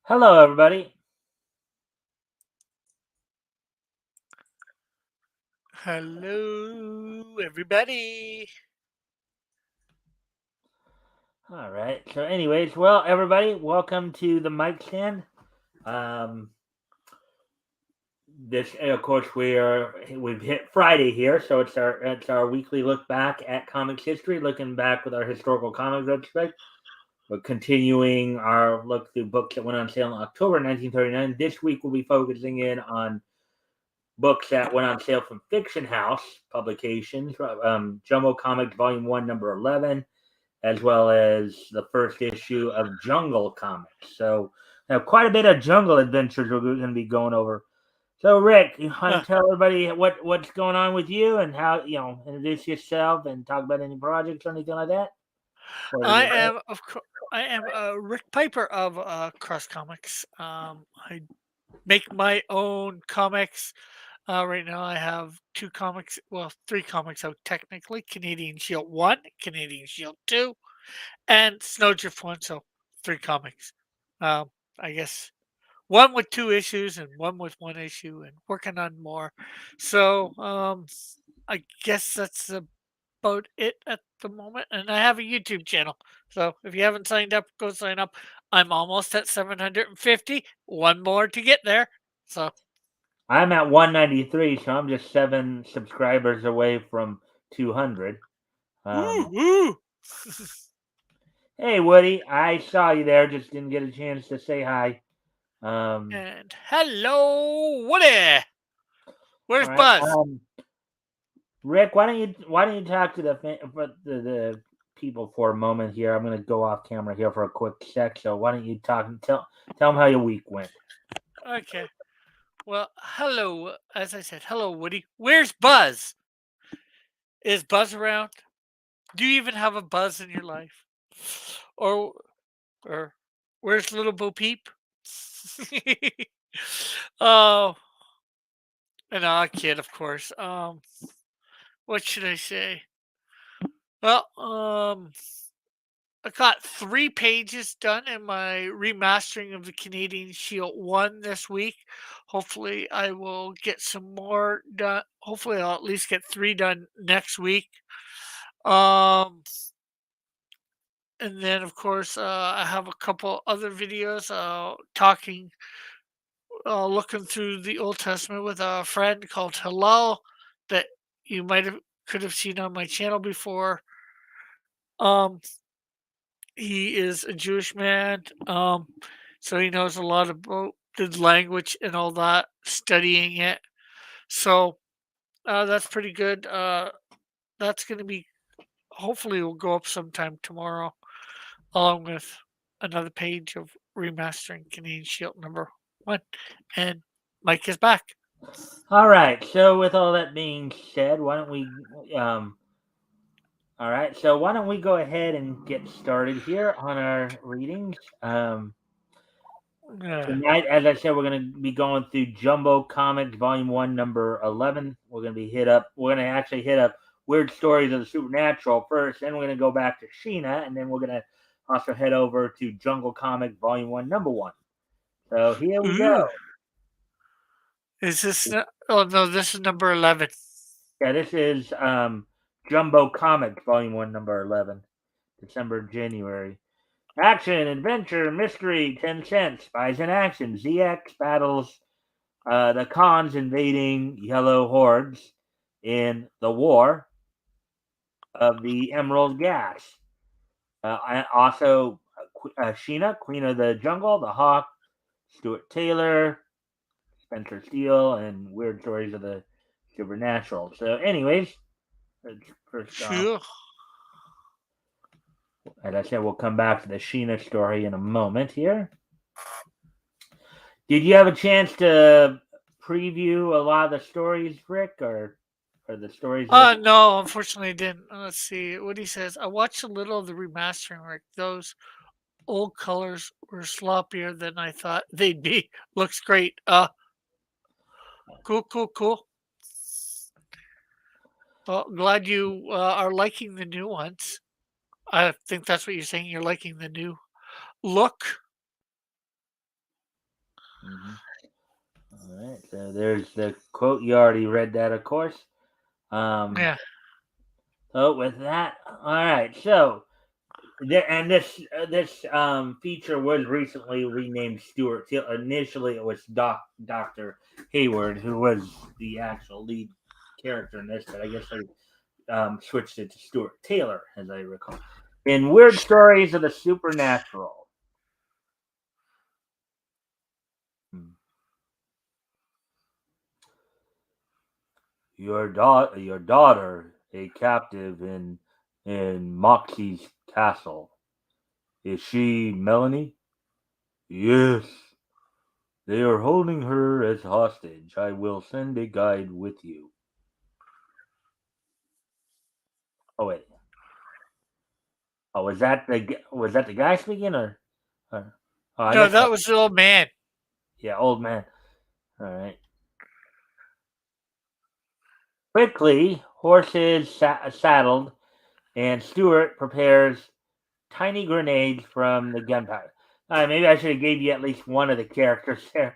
Hello, everybody. Hello, everybody. All right. So, anyways, well, everybody, welcome to the Mikestand. Um, this, of course, we've hit Friday here, so it's our weekly look back at comics history, looking back with our historical comics retrospect. We're continuing our look through books that went on sale in October 1939. This week, we'll be focusing in on books that went on sale from Fiction House Publications, Jumbo Comics Volume One, Number 11, as well as the first issue of Jungle Comics. So, now quite a bit of jungle adventures we're going to be going over. So, Rick, you want Uh, to tell everybody what's going on with you and how introduce yourself and talk about any projects or anything like that? Before we I get am, of course, I am Rick Piper of Cross Comics. I make my own comics. Right now, I have two comics, well, three comics out technically: Canadian Shield One, Canadian Shield Two, and Snowdrift One. So three comics. Um, I guess one with two issues and one with one issue, and working on more. So I guess that's about it at the moment. And I have a YouTube channel. So if you haven't signed up, go sign up. I'm almost at 750. One more to get there. So, I'm at 193, so I'm just 7 subscribers away from 200. woo, Um, woo. hey, Woody, I saw you there, just didn't get a chance to say hi. Um, And hello, Woody. all Where's right. Buzz? Rick, why don't you talk to the people for a moment here? I'm going to go off camera here for a quick sec. So why don't you talk and tell them how your week went? Okay. Well, hello. As I said, hello, Woody. Where's Buzz? Is Buzz around? Do you even have a Buzz in your life? Or, or where's little Bo Peep? Oh, and a kid, of course. What should I say? Well, I got 3 pages done in my remastering of the Canadian Shield One this week. Hopefully, I will get some more done. Hopefully, I'll at least get three done next week. Um, and then, of course, I have a couple other videos talking, looking through the Old Testament with a friend called Hillel that you might have could have seen on my channel before. Um, he is a Jewish man, so he knows a lot about the language and all that, studying it. So that's pretty good. That's going to be hopefully will go up sometime tomorrow, along with another page of remastering Canadian Shield number one. And Mike is back. All right. So with all that being said, why don't we? Um, all right. So why don't we go ahead and get started here on our readings? Uh, Tonight, as I said, we're going to be going through Jumbo Comics Volume One, Number 11. We're going to be hit up. We're going to actually hit up Weird Stories of the Supernatural first. Then we're going to go back to Sheena, and then we're going to also head over to Jungle Comic Volume One, Number One. So here we ooh, go. is this? Oh no, this is number 11. Yeah, this is Jumbo Comics Volume One, Number 11, December, January. Action, adventure, mystery, 10 cents, spies in action, ZX battles the Khans invading Yellow Hordes in the War of the Emerald Gas. Also, Sheena, Queen of the Jungle, The Hawk, Stuart Taylor, Spencer Steele, and Weird Stories of the Supernatural. So, anyways, first off, Sure. as I said, we'll come back to the Sheena story in a moment here. Did you have a chance to preview a lot of the stories, Rick, or the stories that? No, unfortunately, I didn't. Let's see what he says. I watched a little of the remastering work. Those old colors were sloppier than I thought they'd be. Looks great. Cool, cool, cool. Well, glad you are liking the new ones. I think that's what you're saying. You're liking the new look. Hmm. All right. So there's the quote. You already read that, of course. Um, Yeah. so with that, all right. So and this feature was recently renamed Stuart. Initially, it was Doctor Hayward, who was the actual lead character in this, but I guess they switched it to Stuart Taylor, as I recall. In Weird Stories of the Supernatural. Hmm. Your daughter, a captive in Moxie's castle. Is she Melanie? Yes. They are holding her as hostage. I will send a guide with you. Oh wait. Oh, was that the guy speaking or oh, I No, guess that was the old man. yeah, old man. All right. Quickly, horses saddled, and Stuart prepares tiny grenades from the gunpowder. Maybe I should have gave you at least one of the characters there.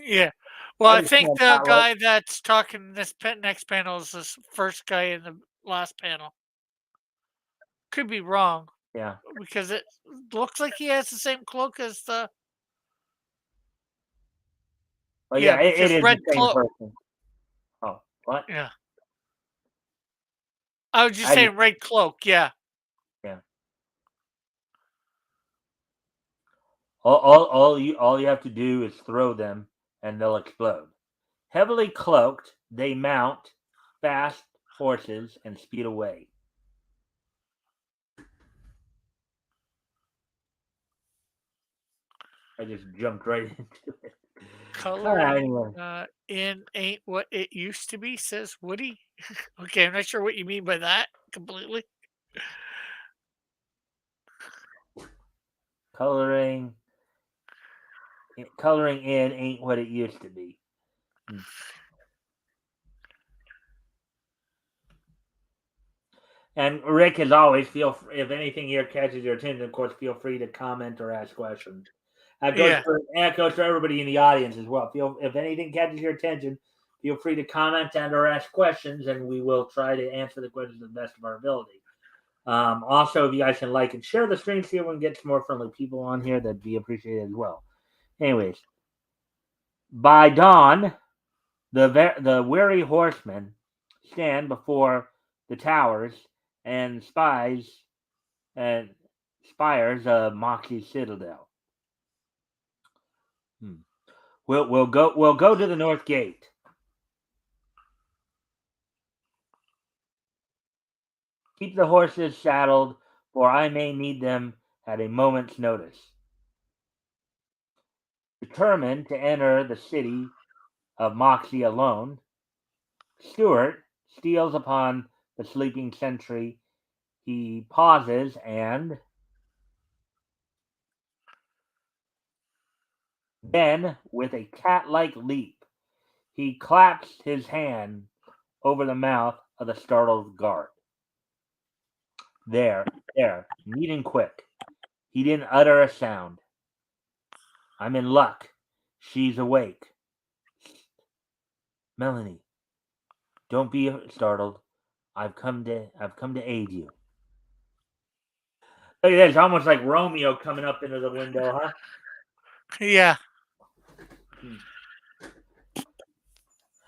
Yeah. Well, I I just think can't the not look. guy that's talking in this next panel is this first guy in the last panel. Could be wrong Yeah. because it looks like he has the same cloak as the Well, yeah, yeah, it because is the red same cloak. person. Oh, what? Yeah. I was just I just saying red cloak. Yeah. yeah. All you have to do is throw them, and they'll explode. Heavily cloaked, they mount fast horses and speed away. I just jumped right into it. All right, Coloring anyway. in ain't what it used to be, says Woody. Okay, I'm not sure what you mean by that completely. Coloring coloring in ain't what it used to be. Hmm. And Rick, as always, if anything here catches your attention, of course, feel free to comment or ask questions. Yeah. That goes for everybody in the audience as well. Feel if anything catches your attention, feel free to comment and or ask questions, and we will try to answer the questions to the best of our ability. Also, if you guys can like and share the stream, see if we can get some more friendly people on here, that'd be appreciated as well. Anyways, by dawn, the weary horsemen stand before the towers and and spires of Moxie's citadel. Hmm. We'll go to the north gate. Keep the horses saddled, for I may need them at a moment's notice. Determined to enter the city of Moxie alone, Stuart steals upon the sleeping sentry. He pauses and then, with a cat-like leap, he claps his hand over the mouth of the startled guard. There, neat and quick. He didn't utter a sound. I'm in luck. She's awake. Melanie, don't be startled. I've come to aid you. Look at this, almost like Romeo coming up into the window, huh? Yeah. Hmm.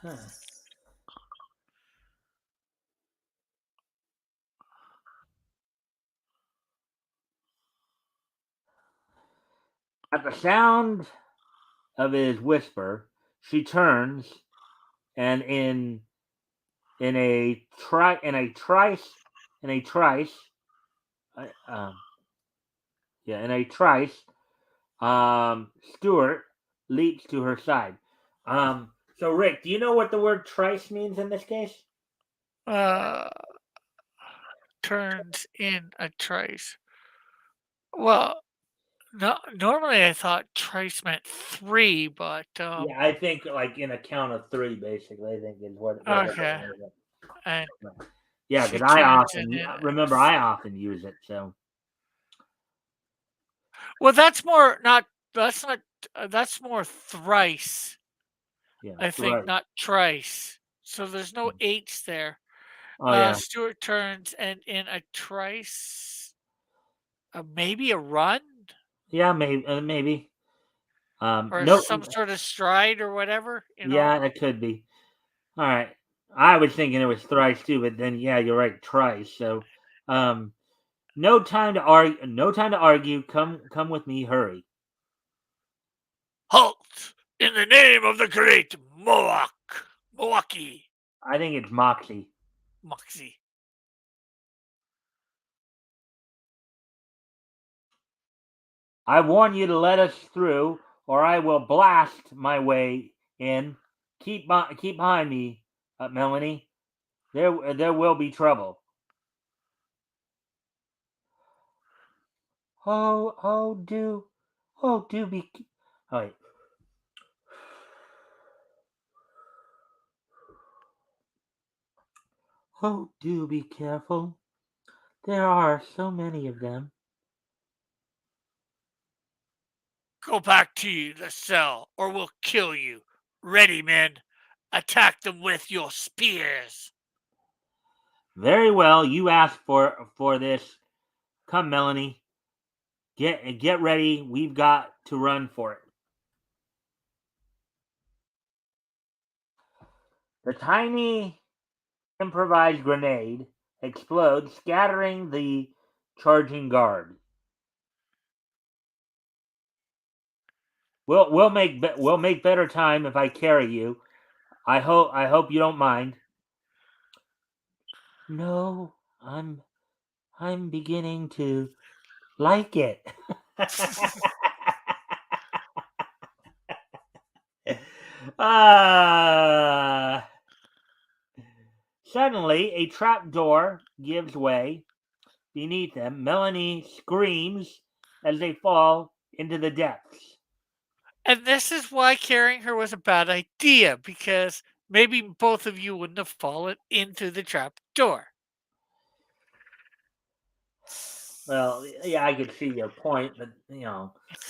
Huh. At the sound of his whisper, she turns and in a tri in a trice uh, um yeah in a trice Stuart leaps to her side. So Rick, do you know what the word trice means in this case? Uh, turns in a trace. Well, no, normally I thought trace meant three, but Yeah, I think like in a count of three, basically. I think is what we're okay. going with. And Yeah, she because I turns it often in. remember I often use it. So Well, that's more not. That's not That's more thrice, Yeah, I think, right. not trice. So there's no H there. Oh yeah, Stewart turns and in a trice, maybe a run yeah, maybe. or No, some sort of stride or whatever, you know. yeah, it could be. All right. I was thinking it was thrice too, but then yeah, you're right, trice. So, um, no time to argue. No time to argue. Come with me. Hurry. Halt! In the name of the great Milwaukee, I think it's Moxie. Moxie. I warn you to let us through, or I will blast my way in. Keep behind me, Melanie. There will be trouble. Oh, oh, do be. Oh, wait. Oh, do be careful. There are so many of them. Go back to the cell or we'll kill you. Ready, men. Attack them with your spears. Very well. You asked for this. Come, Melanie. Get ready. We've got to run for it. The tiny improvised grenade explodes, scattering the charging guard. We'll make better time if I carry you. I hope you don't mind. No, I'm beginning to like it. Ah. Suddenly, a trap door gives way beneath them. Melanie screams as they fall into the depths. And this is why carrying her was a bad idea, because maybe both of you wouldn't have fallen into the trap door. Well, yeah, I could see your point, but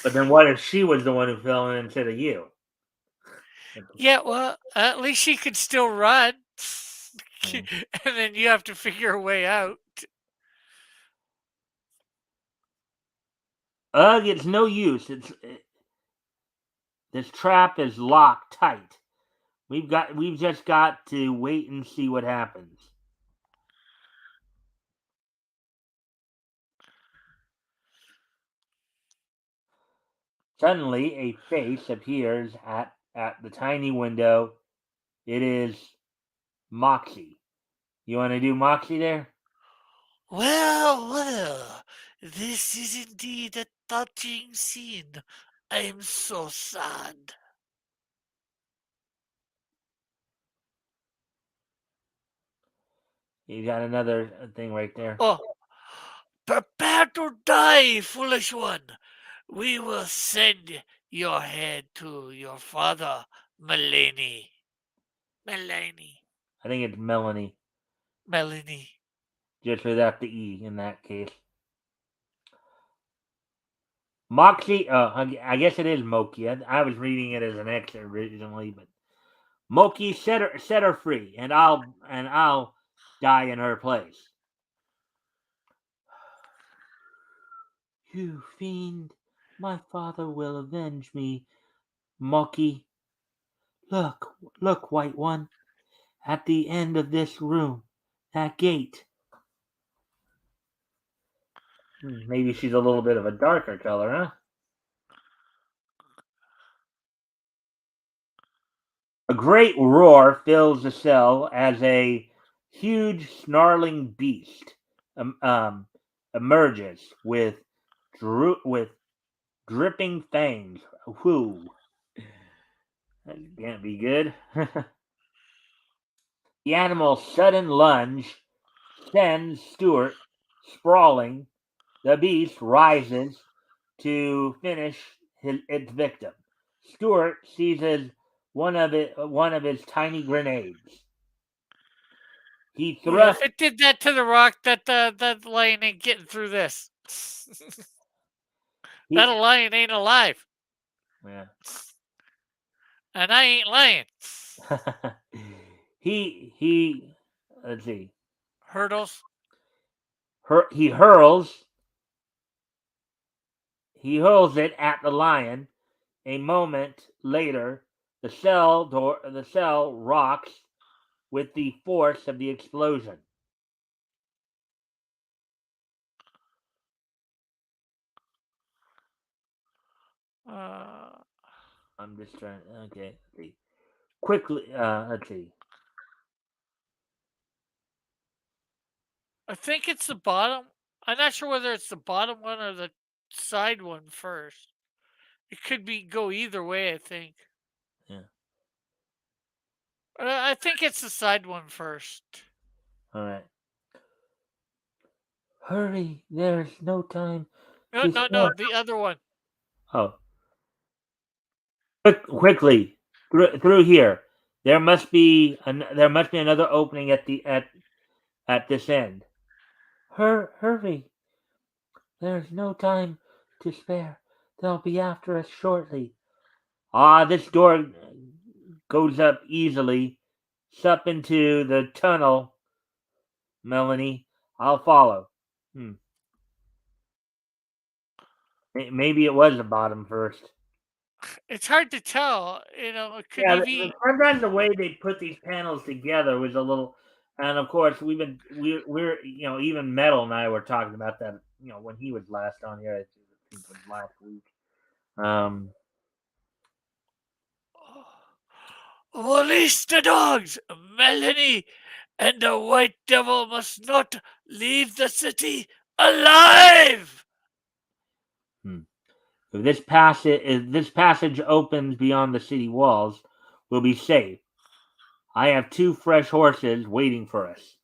but then what if she was the one who fell in instead of you? Yeah, well, at least she could still run. Hmm. And then you have to figure a way out. Ugh, it's no use. This trap is locked tight. We've just got to wait and see what happens. Suddenly, a face appears at the tiny window. It is Moxie. You want to do Moxie there? Well, well, this is indeed a touching scene. I am so sad. You got another thing right there. Oh, prepare to die, foolish one. We will send your head to your father, Melanie. Melanie. I think it's Melanie, Melanie. just without the E in that case. Moxie, I guess it is Moki. I was reading it as an X originally, but Moki set her free, and I'll die in her place. You fiend! My father will avenge me, Moki. Look, white one, at the end of this room, that gate. Maybe she's a little bit of a darker color, huh? A great roar fills the cell as a huge snarling beast um, um, emerges with dripping fangs. Whoo, that can't be good. The animal's sudden lunge sends Stuart sprawling. The beast rises to finish its victim. Stuart seizes one of his tiny grenades. He Yeah, if thrusts. it did that to the rock, that lion ain't getting through this. That He lion ain't alive. Yeah. And I ain't lying. he let's see. Hurdles. He hurls it at the lion. A moment later, the cell rocks with the force of the explosion. Uh, I'm just trying. Okay, let's see. Quickly. Let's see. I think it's the bottom. I'm not sure whether it's the bottom one or the side one first. It could be go either way, I think. Yeah. I think it's the side one first. All right. Hurry! There's no time No, to no, no, spare. the other one. Oh, quickly through here. There must be another opening at this end. Hurry! There's no time to spare. They'll be after us shortly. Ah, this door goes up easily. Sup into the tunnel, Melanie. I'll follow. Hmm. Maybe it was the bottom first. It's hard to tell. It could Yeah, be. sometimes the way they put these panels together was a little, and of course we're even Metal and I were talking about that when he was last on here. I think it was last week. Um, Release the dogs! Melanie and the White Devil must not leave the city alive! hmm. If this passage opens beyond the city walls, we'll be safe. I have two fresh horses waiting for us.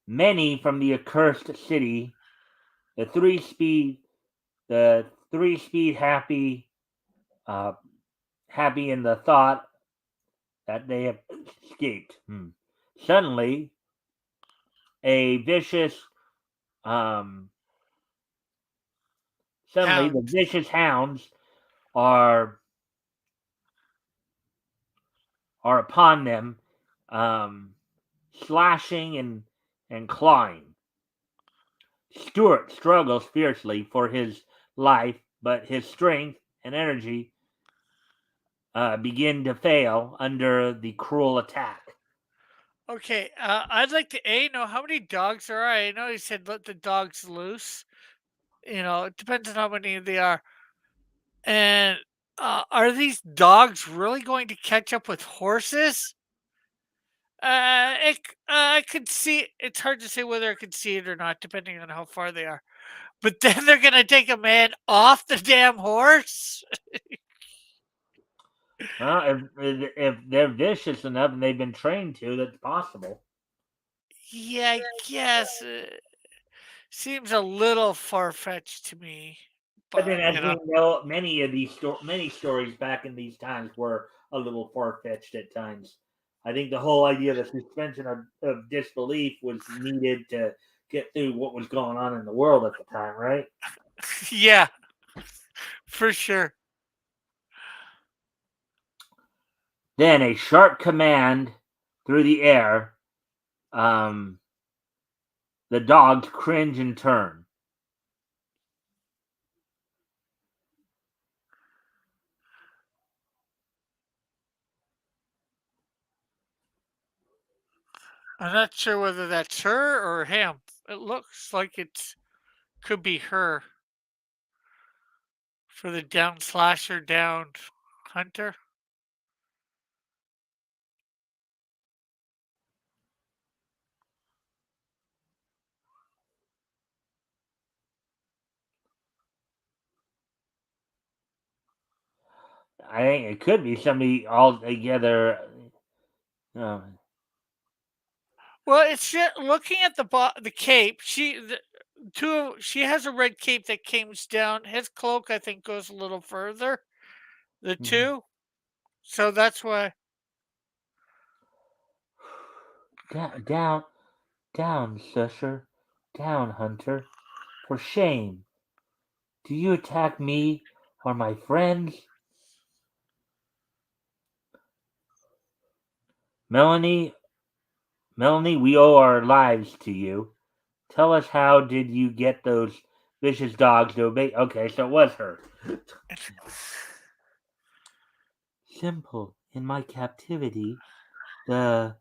Many from the accursed city, the three speed, the 3 speed uh, happy in the thought that they have escaped. Suddenly, a vicious, um, suddenly the Hound. vicious hounds are are upon them, um, slashing and clawing. Stuart struggles fiercely for his life, but his strength and energy begin to fail under the cruel attack. Okay, I'd like to know how many dogs there are. I know you said let the dogs loose. It depends on how many they are. And are these dogs really going to catch up with horses? I could see. It's hard to say whether I could see it or not, depending on how far they are. But then they're gonna take a man off the damn horse. Well, if they're vicious enough and they've been trained to, that's possible. Yeah, I guess seems a little far fetched to me. But then, But as we know, many stories back in these times were a little far fetched at times. I think the whole idea of the suspension of disbelief was needed to get through what was going on in the world at the time, right? yeah, for sure. Then a sharp command through the air. Um, the dogs cringe and turn. I'm not sure whether that's her or him. It looks like it could be her for the down slasher down hunter. I think it could be somebody all together. Uh, Well, it's just looking at the cape. She has a red cape that comes down. His cloak, I think, goes a little further. The mhm. two, so that's why. Down, down, Susher. down, Hunter. For shame. Do you attack me or my friends? Melanie, Melanie, we owe our lives to you. Tell us, how did you get those vicious dogs to obey? Okay, so it was her. Simple. In my captivity, the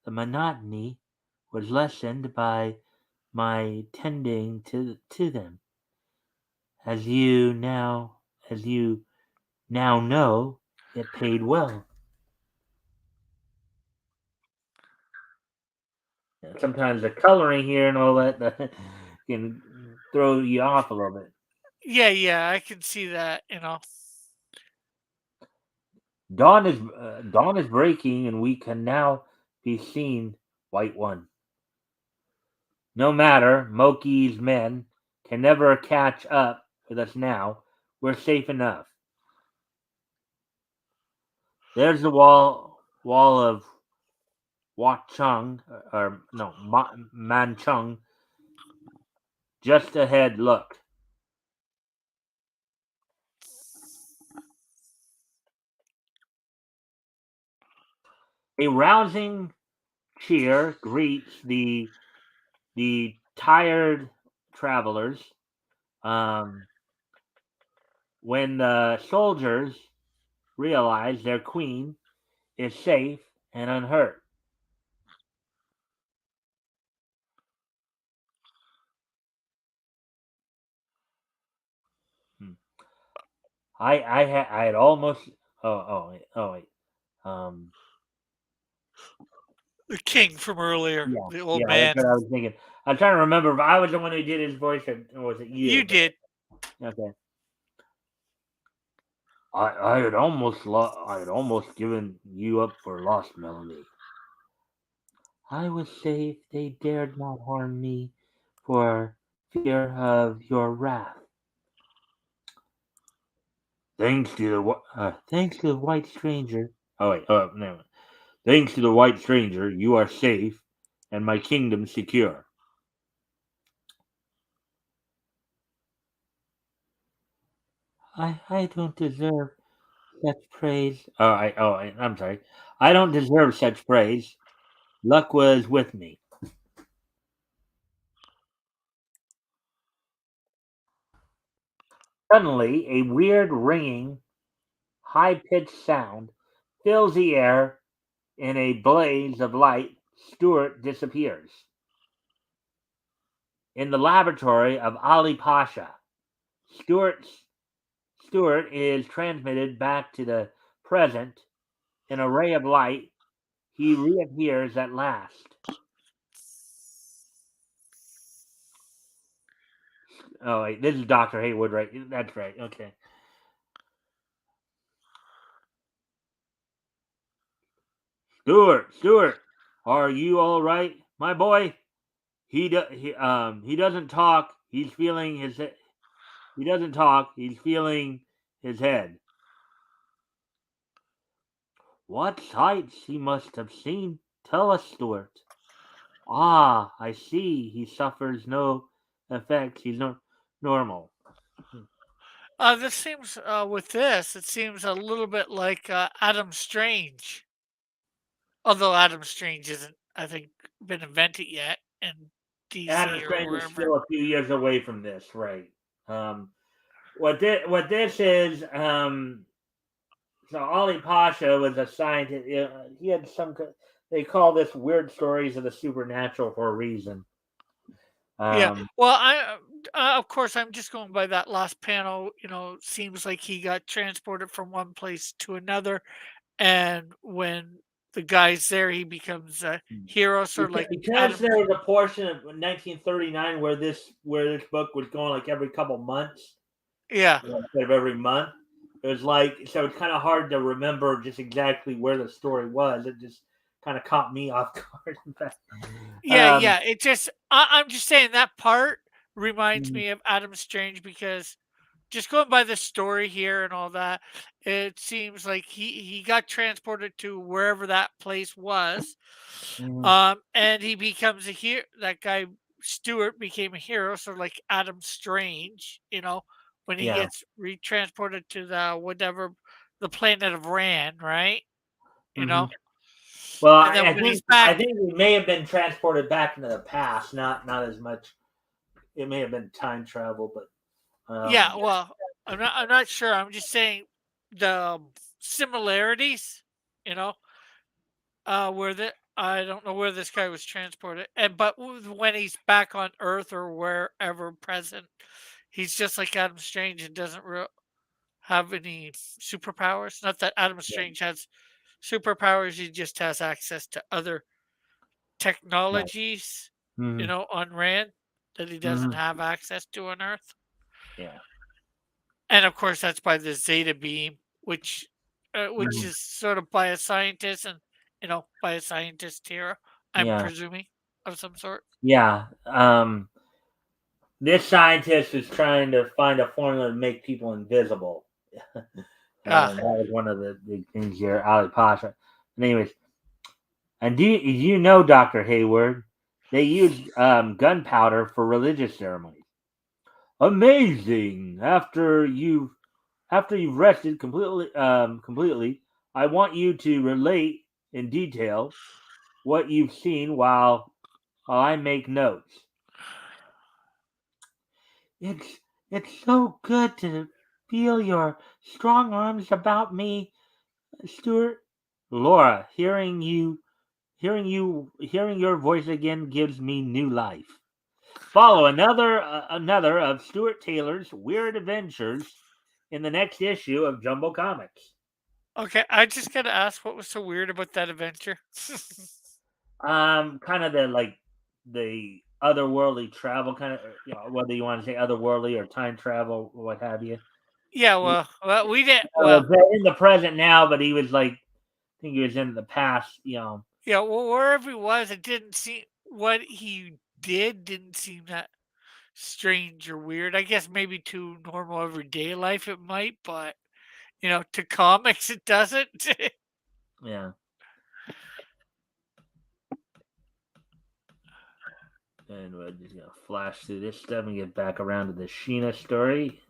the monotony was lessened by my tending to them. As you now know, it paid well. Sometimes the coloring here and all that can throw you off a little bit. Yeah, yeah, I can see that, you know. Dawn is breaking, and we can now be seen. White one. No matter, Moki's men can never catch up with us now. We're safe enough. There's the wall of Wachung, or no, Manchung, just ahead. Look, a rousing cheer greets the tired travelers. Um, when the soldiers realize their queen is safe and unhurt. Hmm. I had almost. Wait. Um, The king from earlier, yeah, the old yeah, that's man. what I was thinking. I'm trying to remember if I was the one who did his voice, or was it You you? did. Okay. I had almost given you up for lost, Melanie. I was safe. They dared not harm me for fear of your wrath. Thanks to the white stranger. Oh wait, no. Thanks to the white stranger, you are safe, and my kingdom secure. I don't deserve such praise. I'm sorry. I don't deserve such praise. Luck was with me. Suddenly, a weird ringing, high-pitched sound fills the air. In a blaze of light, Stuart disappears. In the laboratory of Ali Pasha, Stuart's Stuart is transmitted back to the present. In a ray of light, he reappears at last. Oh, wait, this is Dr. Haywood, right? That's right. Okay. Stuart, are you all right, my boy? He doesn't talk. He doesn't talk. He's feeling his head. What sights he must have seen? Tell us, Stuart. Ah, I see. He suffers no effects. He's normal. This seems with this, it seems a little bit like Adam Strange. Although Adam Strange isn't, I think, been invented yet in Adam DC or Strange is wherever. still a few years away from this, right? Um, what this is? So Ali Pasha was a scientist. He had some. They call this weird stories of the supernatural for a reason. Yeah. Um, Well, of course, I'm just going by that last panel. You know, seems like he got transported from one place to another, and when the guy's there, he becomes a hero, sort of like because Adam. there was a portion of 1939 where this book was going like every couple months, Yeah. instead of every month. It was like, so it's kind of hard to remember just exactly where the story was. It just kind of caught me off guard. In fact. Yeah, Um, yeah. It just, I'm just saying that part reminds mm, me of Adam Strange because just going by the story here and all that, it seems like he got transported to wherever that place was, mm, and he becomes a hero. That guy Stewart became a hero, so like Adam Strange, when he Yeah. gets retransported to the planet of Ran, right? You Hmm. know, Well, and then I when he's think back, we may have been transported back into the past, not as much. It may have been time travel, but yeah. um, Well, I'm not sure. I'm just saying the similarities, you know, where the I don't know where this guy was transported, and but when he's back on Earth or wherever present, he's just like Adam Strange and doesn't have any superpowers. Not that Adam yeah, Strange has superpowers; he just has access to other right. technologies, Hmm. on Rand that he doesn't Hmm. have access to on Earth. Yeah. And of course, that's by the Zeta beam, which Hmm. is sort of by a scientist, and by a scientist here, I'm Yeah. presuming, of some sort. Yeah. This scientist is trying to find a formula to make people invisible. Ah, That was one of the big things here, Ali Pasha. And anyways, and do you know, Dr. Hayward, they used gunpowder for religious ceremonies. Amazing. After you've rested completely, I want you to relate in detail what you've seen while I make notes. It's it's so good to feel your strong arms about me, Stuart. Laura, hearing your voice again gives me new life. Follow another of Stuart Taylor's weird adventures in the next issue of Jumbo Comics. okay. I just gotta ask, what was so weird about that adventure? Kind of the otherworldly travel kind of, whether you want to say otherworldly or time travel, what have you. Yeah, He well, we didn't. was Well, in the present now, but he was like, I think he was in the past. yeah, well, wherever he was, it didn't seem what he did didn't seem that strange or weird. I guess maybe to normal everyday life it might, but to comics it doesn't. Yeah. And we're just gonna flash through this stuff and get back around to the Sheena story.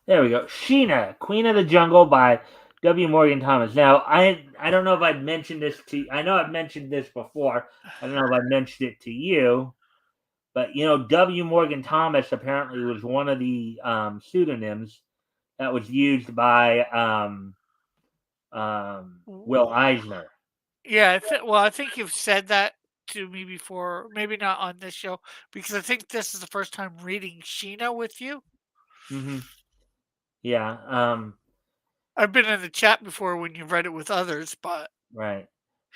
There we go. Sheena, Queen of the Jungle by W. Morgan Thomas. Now, I don't know if I've mentioned this to you. I know I've mentioned this before. I don't know if I mentioned it to you, but W. Morgan Thomas apparently was one of the pseudonyms that was used by Will Eisner. Yeah, I think you've said that to me before, maybe not on this show, because I think this is the first time reading Sheena with you. Hmm. Yeah. I've been in the chat before when you've read it with others, but Right.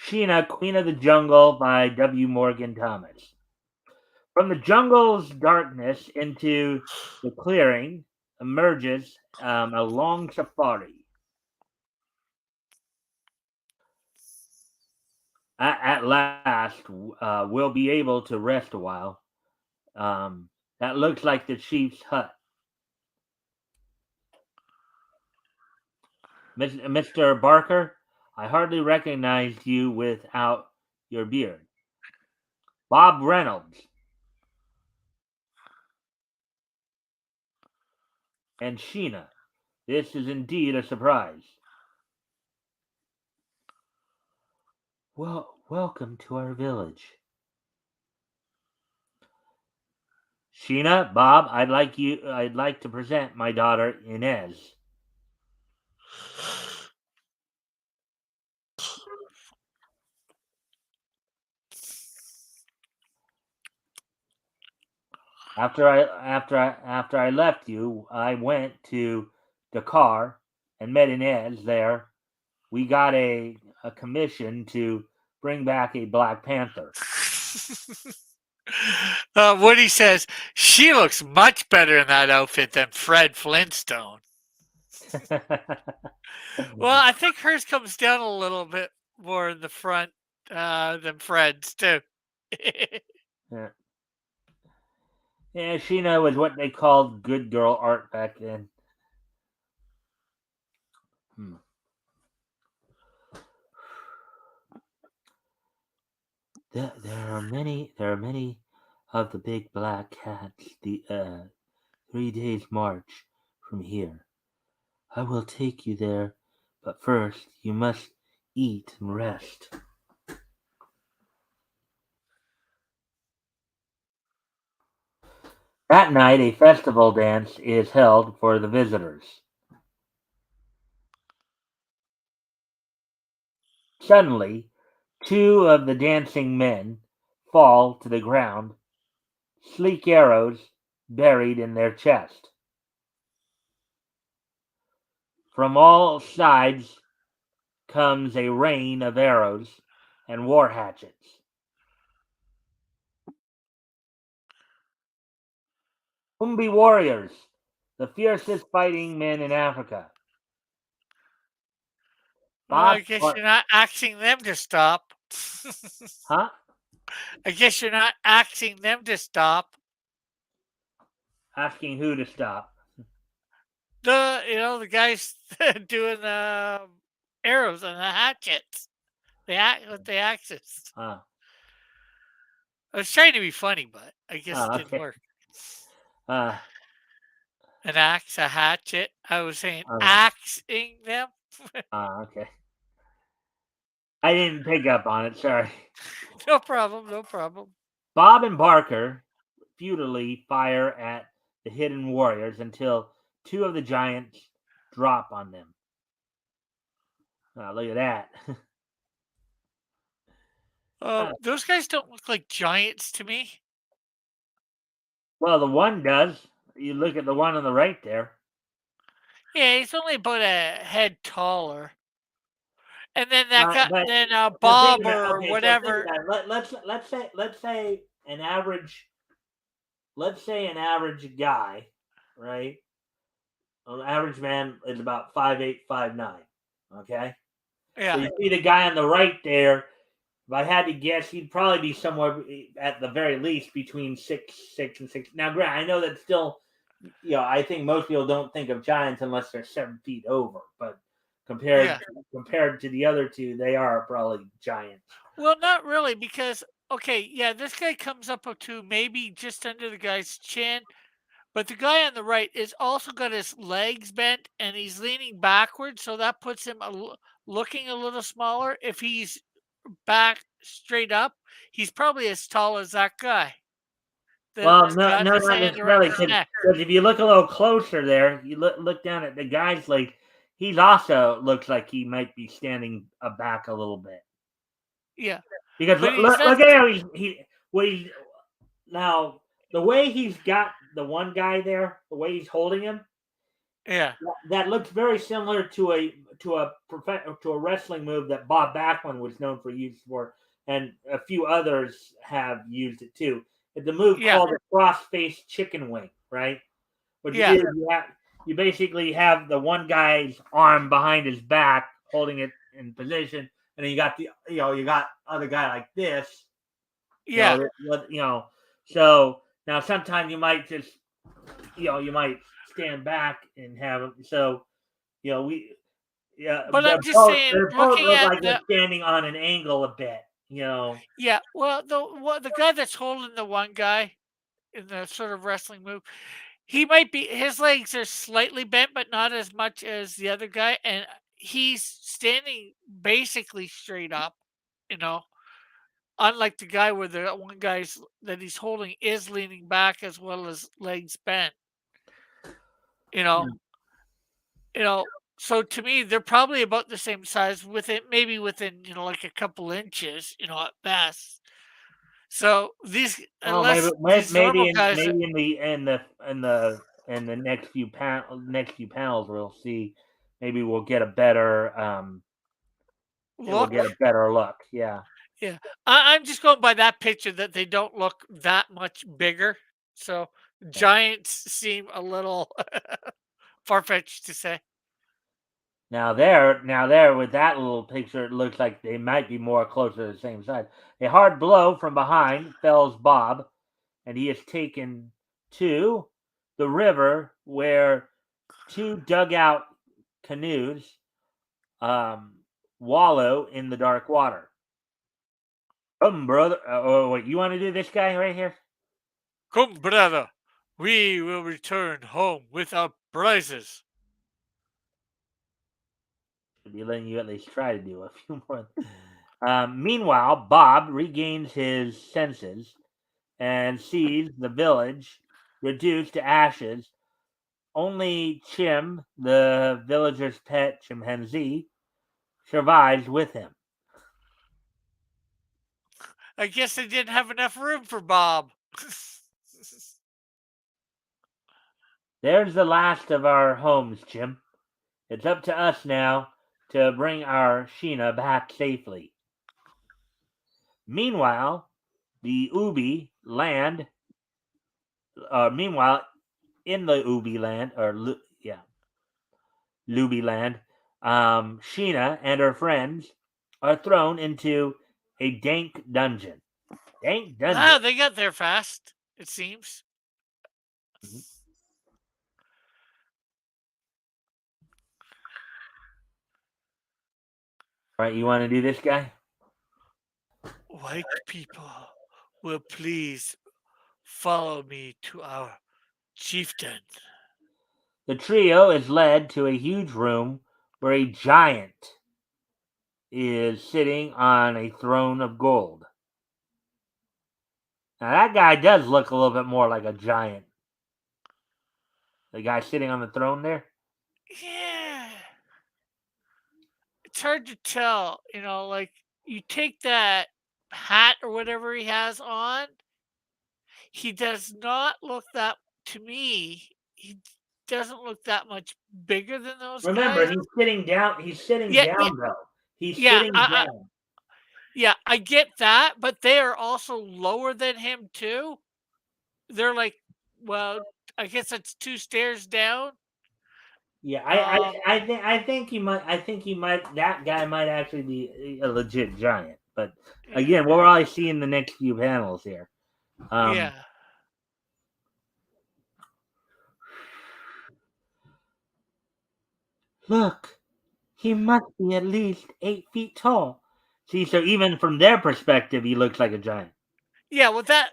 Sheena, Queen of the Jungle by W. Morgan Thomas. From the jungle's darkness into the clearing emerges a long safari. At last, we'll be able to rest a while. Um, that looks like the chief's hut. Mr. Barker, I hardly recognized you without your beard. Bob Reynolds and Sheena. This is indeed a surprise. Well, welcome to our village. Sheena, Bob, I'd like to present my daughter Inez. After I left you, I went to Dakar and met Inez there. We got a commission to bring back a Black Panther. Woody says she looks much better in that outfit than Fred Flintstone. Well, I think hers comes down a little bit more in the front than Fred's too. Yeah. Yeah, Sheena was what they called good girl art back then. Hmm. There are many of the big black cats. The 3 days march from here. I will take you there, but first you must eat and rest. At night, a festival dance is held for the visitors. Suddenly, two of the dancing men fall to the ground, sleek arrows buried in their chest. From all sides comes a rain of arrows and war hatchets. Humbi warriors, the fiercest fighting men in Africa. Well, Bob, I guess you're not asking them to stop. huh? I guess you're not asking them to stop. Asking who to stop. The guys doing the arrows and the hatchets. They act with the axes. Uh, I was trying to be funny, but I guess it didn't okay. work. Uh, An axe, a hatchet. I was saying okay. axing them. Okay. I didn't pick up on it. Sorry. No problem, no problem. Bob and Barker futilely fire at the hidden warriors until two of the giants drop on them. Look at that. Those guys don't look like giants to me. Well, the one does. You look at the one on the right there. Yeah, he's only about a head taller. And then that guy, But then think Bob about or okay. So think whatever. about it. Let's say an average. Let's say an average guy, right? An average man is about 5'8", 5'9". Okay. So Yeah, you see the guy on the right there. If I had to guess, he'd probably be somewhere at the very least between 6'6" and 6. Now, Grant, I know that still, I think most people don't think of giants unless they're 7 feet over. But yeah. compared to the other two, they are probably giants. Well, not really, because okay, yeah, this guy comes up to maybe just under the guy's chin, but the guy on the right is also got his legs bent and he's leaning backwards, so that puts him looking a little smaller. If he's back straight up, he's probably as tall as that guy Well, that's no, got no, his not hand around necessarily. his neck. Because if you look a little closer there, you look down at the guy's leg. He's also looks like he might be standing back a little bit. Yeah, Because but he's not. look at how he's now the way he's got the one guy there, the way he's holding him, Yeah, that looks very similar to a wrestling move that Bob Backlund was known for use for, and a few others have used it too. It's a move yeah, called the cross face chicken wing, right? What you do yeah, is you basically have the one guy's arm behind his back, holding it in position, and then you got you got other guy like this, you yeah. know, so now sometimes you might just, you might stand back and have them. So, we, yeah, But I'm just saying, they both looking look at like they're the standing on an angle a bit. yeah, well, the guy that's holding the one guy in the sort of wrestling move, he might be his legs are slightly bent, but not as much as the other guy, and he's standing basically straight up, you know. Unlike the guy where the one guy's that he's holding is leaning back as well as legs bent, you know. You know, so to me, they're probably about the same size within maybe within, like a couple inches, at best. So these Well, maybe unless these normal guys maybe in the next few panels we'll see. Maybe we'll look, get a better look. Yeah. yeah, I'm just going by that picture that they don't look that much bigger. So Yeah. giants seem a little far fetched to say. Now there, with that little picture, it looks like they might be more closer to the same size. A hard blow from behind fells Bob, and he is taken to the river where two dugout canoes wallow in the dark water. Brother. Oh, wait, you want to do this guy right here? Come, brother, we will return home with our prizes. Should be letting you at least try to do a few more. Meanwhile, Bob regains his senses and sees the village reduced to ashes. Only Chim, the villager's pet chimpanzee, survives with him. I guess they didn't have enough room for Bob. There's the last of our homes, Chim. It's up to us now to bring our Sheena back safely. Meanwhile, the Ubi land. Meanwhile, in the Ubi land, Luby land, Sheena and her friends are thrown into a dank dungeon. Dank dungeon. Ah, they got there fast, it seems. Mhm. All right, you want to do this guy? White people will please follow me to our chieftain. The trio is led to a huge room where a giant is sitting on a throne of gold. Now that guy does look a little bit more like a giant. The guy sitting on the throne there. Yeah. It's hard to tell, like you take that hat or whatever he has on, he does not look that to me. He doesn't look that much bigger than those Remember, guys. he's sitting down. He's sitting Yeah, yeah, down though. He's yeah. sitting I down. yeah, I get that, but they are also lower than him too. They're like, well, I guess that's 2 stairs down. Yeah, Um, I think he might that guy might actually be a legit giant. But yeah, again, we'll probably see in the next few panels here. Um, yeah. Look, he must be at least 8 feet tall. See, so even from their perspective, he looks like a giant. Yeah,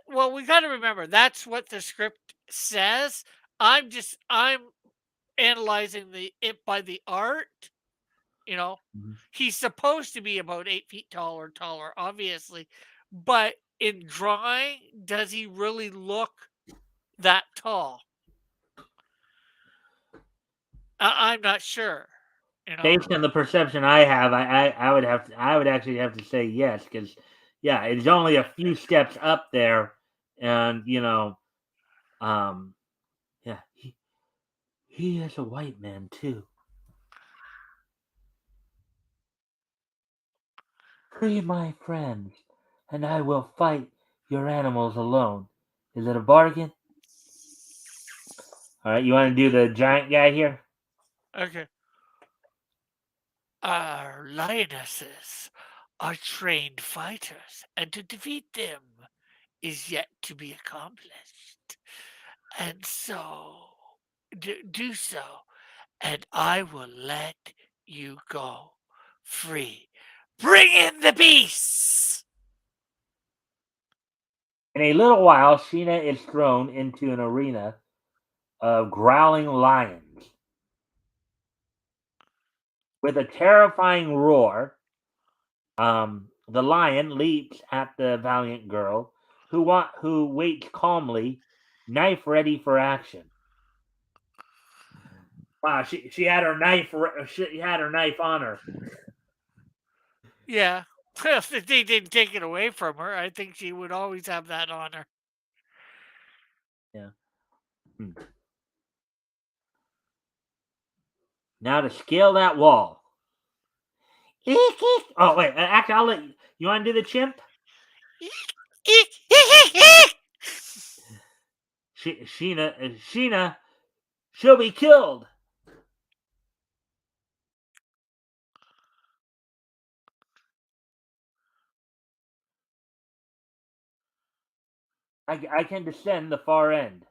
well, we gotta remember, that's what the script says. I'm analyzing it by the art, you know? Mhm. He's supposed to be about 8 feet tall or taller, obviously, but in drawing, does he really look that tall? I'm not sure, you know? Based on the perception I have, I would actually have to say yes because yeah, it's only a few steps up there, and um, yeah, he is a white man too. Free my friends, and I will fight your animals alone. Is it a bargain? All right, you want to do the giant guy here? Okay. Our lionesses are trained fighters, and to defeat them is yet to be accomplished. And so, do so, and I will let you go free. Bring in the beasts! In a little while, Sheena is thrown into an arena of growling lions. With a terrifying roar, the lion leaps at the valiant girl, who waits calmly, knife ready for action. Wow, she had her knife. She had her knife on her. Yeah. If they didn't take it away from her, I think she would always have that on her. Yeah. Hmm. Now to scale that wall. Eek, eek. Oh wait, actually, I'll let you. You want to do the chimp? Sheena, she'll be killed. I can descend the far end.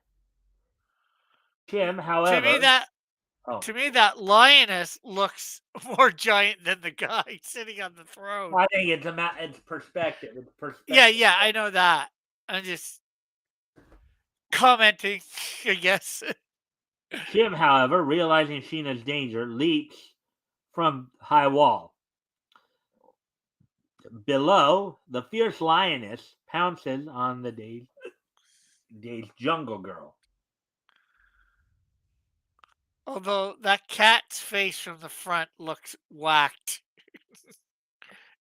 Jim, To me, however, that oh, to me that lioness looks more giant than the guy sitting on the throne. I think it's perspective. It's Yeah, perspective. yeah, I know that. I'm just commenting, I guess. Jim, however, realizing Sheena's danger, leaps from high wall. Below, the fierce lioness pounces on the dazed jungle girl. Although that cat's face from the front looks whacked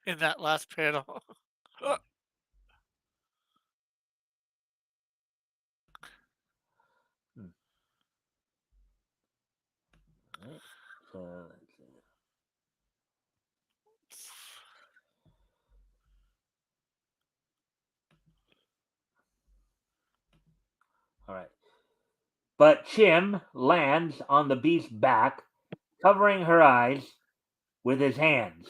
in that last panel. Hmm. All right. So, let's see. All right. But Chim lands on the beast's back, covering her eyes with his hands.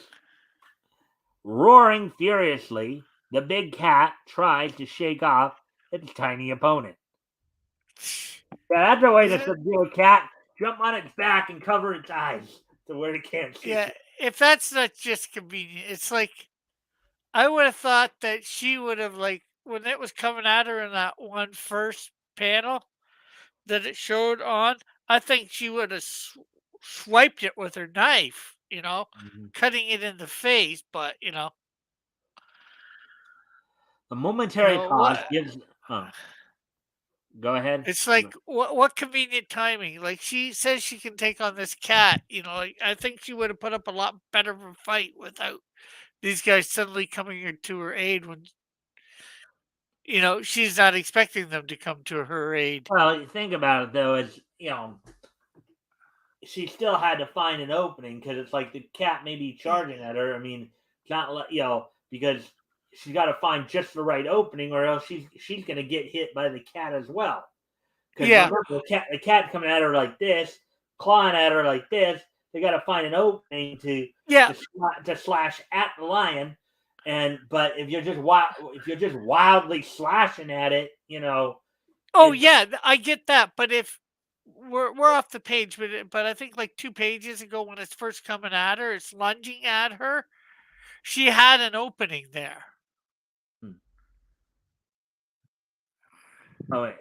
Roaring furiously, the big cat tries to shake off its tiny opponent. Yeah, that's a way to Isn't it? subdue a cat. Jump on its back and cover its eyes to where it can't see Yeah, you. if that's not just convenient, it's like I would have thought that she would have like when it was coming at her in that one first panel that it showed on. I think she would have swiped it with her knife, Mhm. cutting it in the face. But A momentary pause what? gives. Go ahead. It's like what convenient timing. Like she says she can take on this cat. Like, I think she would have put up a lot better of a fight without these guys suddenly coming to her aid when she's not expecting them to come to her aid. Well, you think about it though, as she still had to find an opening because it's like the cat may be charging at her. I mean, it's not like because she's got to find just the right opening, or else she's going to get hit by the cat as well. Because Yeah, remember, the cat coming at her like this, clawing at her like this. They got to find an opening yeah. to slash at the lion. But if you're just wildly slashing at it, Oh it's yeah, I get that. But if we're off the page, but I think like 2 pages ago when it's first coming at her, it's lunging at her. She had an opening there. hmm. Oh wait.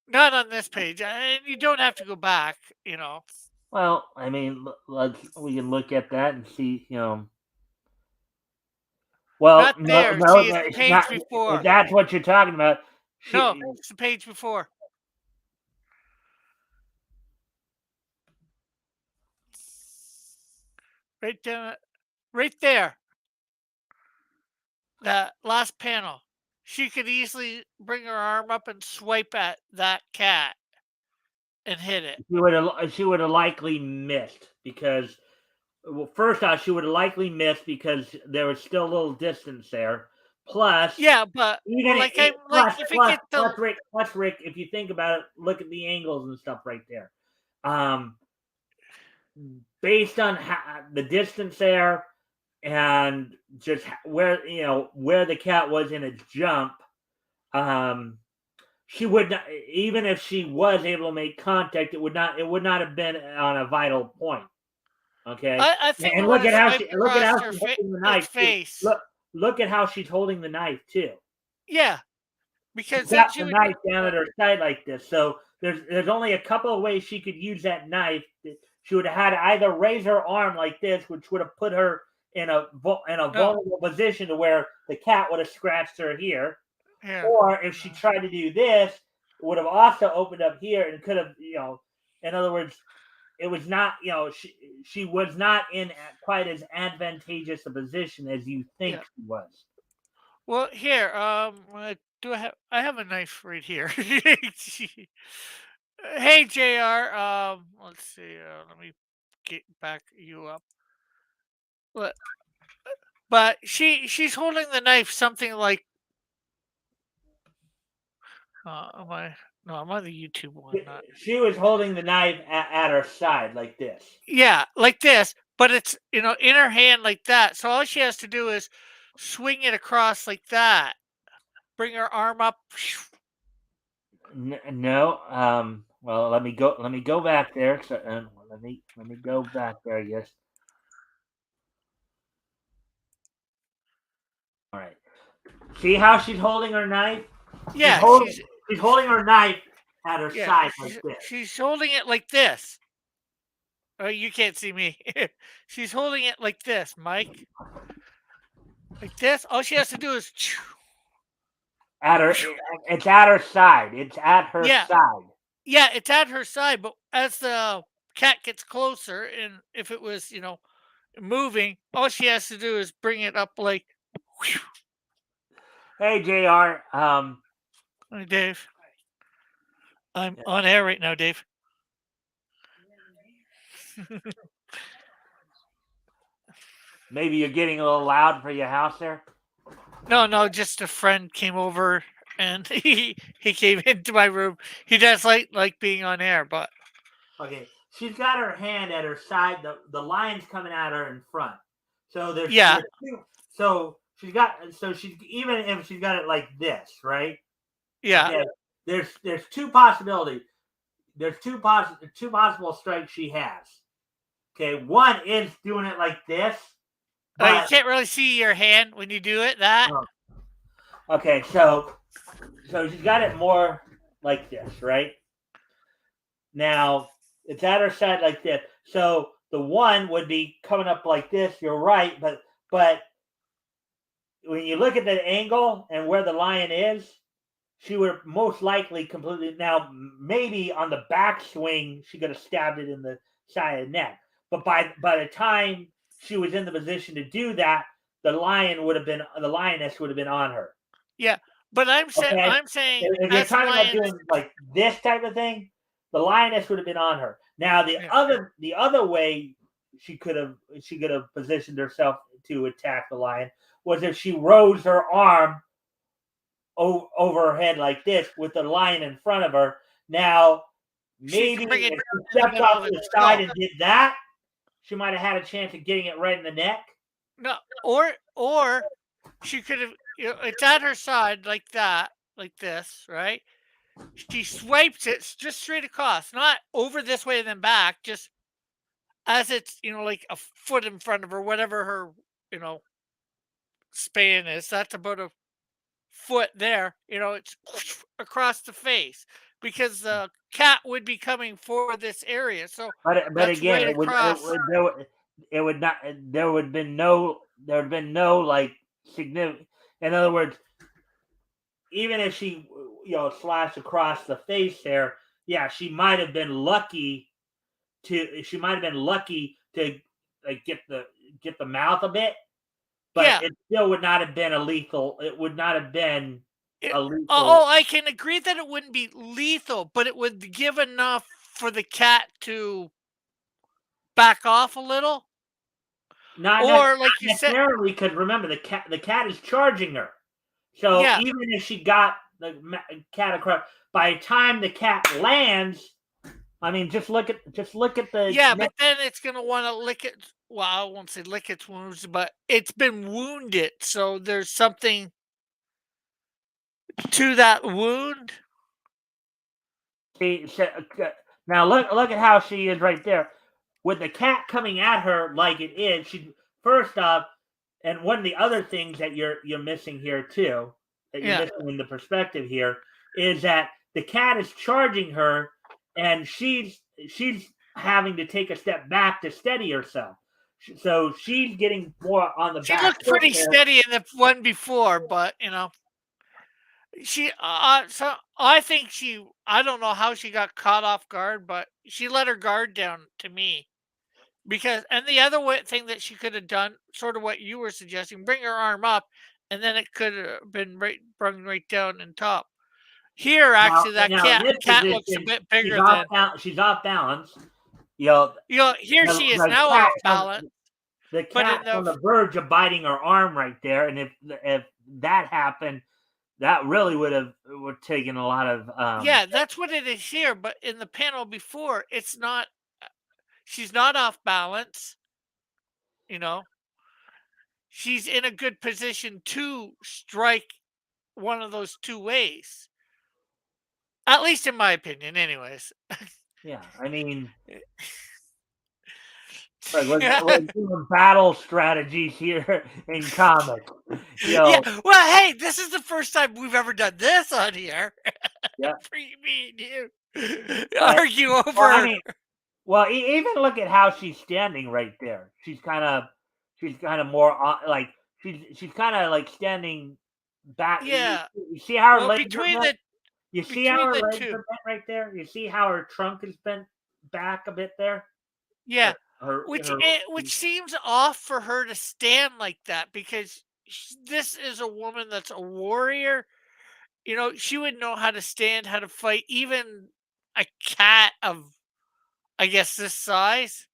Not on this page, and you don't have to go back. Well, I mean, we can look at that and see, Well, Not no, there. no, See, it's the it's page not. If before. that's what you're talking about, No, she, it's the page before. Right down, right there. That last panel. She could easily bring her arm up and swipe at that cat and hit it. she would have likely missed because, well, first off, she would have likely missed because there was still a little distance there. Plus, Yeah, but even well, it, like I'm like plus, if it plus, gets plus, to Rick, if you think about it, look at the angles and stuff right there. Um, Based on the distance there and just where the cat was in its jump, um, she would not, even if she was able to make contact, it would not have been on a vital point. Okay, I think it and would have look at swiped how across her she's holding the its knife too. face. Look at how she's holding the knife too. Yeah, She's because then got she the would knife down at her side like this. So there's only a couple of ways she could use that knife. She would have had to either raise her arm like this, which would have put her in a no vulnerable position to where the cat would have scratched her here, here. or if she tried to do this, it would have also opened up here and could have, in other words, it was not, she was not in quite as advantageous a position as you think Yeah. she was. Well, here, I have a knife right here. Hey, Jr. Let's see. Let me get back you up. But she's holding the knife something like. Am I? No, I'm on the YouTube one. Not. She was holding the knife at her side like this. Yeah, like this, but it's in her hand like that. So all she has to do is swing it across like that. Bring her arm up, No. Well, let me go. Let me go back there. So, let me go back there. I guess. All right. See how she's holding her knife? She's Yeah, holding. She's holding her knife at her yeah, side like this. she's holding it like this. Oh, you can't see me. She's holding it like this, Mike. Like this. All she has to do is At her. It's at her side. It's at her yeah, side. yeah, it's at her side, but as the cat gets closer, and if it was, moving, all she has to do is bring it up like, Hey, Jr. "Hey, Dave, I'm on air right now, Dave." Maybe you're getting a little loud for your house there. No, no, just a friend came over and he came into my room. He does like being on air, but Okay. She's got her hand at her side. The line's coming at her in front. So yeah, there's two. So she's got. So she's even if she's got it like this, right? yeah. Okay. There's two possibilities. There's two possible strikes she has. Okay. One is doing it like this, You but can't really see your hand when you do it. That oh, okay. So she's got it more like this, right? Now it's at her side like this. So the one would be coming up like this. You're right, but when you look at the angle and where the lion is, she would most likely completely. Now maybe on the backswing she could have stabbed it in the side of the neck, but by the time she was in the position to do that, the lioness would have been on her. yeah. But Okay, I'm saying if you're as the talking about lions, doing like this type of thing, the lioness would have been on her. Now yeah, the other way she could have positioned herself to attack the lion was if she rose her arm over her head like this with the lion in front of her. Now she maybe can bring it if down she in the stepped middle off of to its the side skull. and did that, she might have had a chance of getting it right in the neck. No, or she could have. It's at her side like that, like this, right? She swipes it just straight across, not over this way and then back, just as it's like a foot in front of her, whatever her you know span is. That's about a foot there. It's across the face because the cat would be coming for this area. So But that's again, right across. it would not there would have been no like significant. In other words, even if she slashed across the face there, yeah, she might have been lucky to like get the mouth a bit, but Yeah. it still would not have been a lethal. It would not have been It, a oh, lethal. I can agree that it wouldn't be lethal, but it would give enough for the cat to back off a little. Not Or like you said, necessarily because remember the cat is charging her. So yeah, even if she got the cat across, by the time the cat lands, I mean, just look at the yeah, neck. but then it's gonna want to lick it. Well, I won't say lick its wounds, but it's been wounded, so there's something to that wound. Now look at how she is right there, with the cat coming at her like it is. She first off, and one of the other things that you're missing here too, that you're Yeah, missing in the perspective here, is that the cat is charging her, and she's having to take a step back to steady herself. So she's getting more on the she back looked foot pretty there. steady in the one before, but she. So I think she. I don't know how she got caught off guard, but she let her guard down to me. Because and the other thing that she could have done, sort of what you were suggesting, bring her arm up, and then it could have been brung right down and top. Here, actually, that Now in this cat looks a position, bit bigger than she's off balance. You know, Here the, she is the now cat off balance, the but in cat's the on the verge of biting her arm right there, and if that happened, that really would taken a lot of yeah, that's what it is here. But in the panel before, it's not. She's not off balance. You know, she's in a good position to strike one of those two ways. At least in my opinion, anyways. Yeah, I mean, like we're doing battle strategies here in comics. You Yeah. know, Well, hey, this is the first time we've ever done this on here. yeah. For me and you But argue well, I over. mean, well, even look at how she's standing right there. She's kind of more like she's kind of like standing back. Yeah. You see how her Well, legs are bent? You see how between her the legs two. are bent right there? You see how her trunk is bent back a bit there? Yeah. Her Which seems off for her to stand like that because this is a woman that's a warrior. She would know how to stand, how to fight, even a cat of, I guess, this size.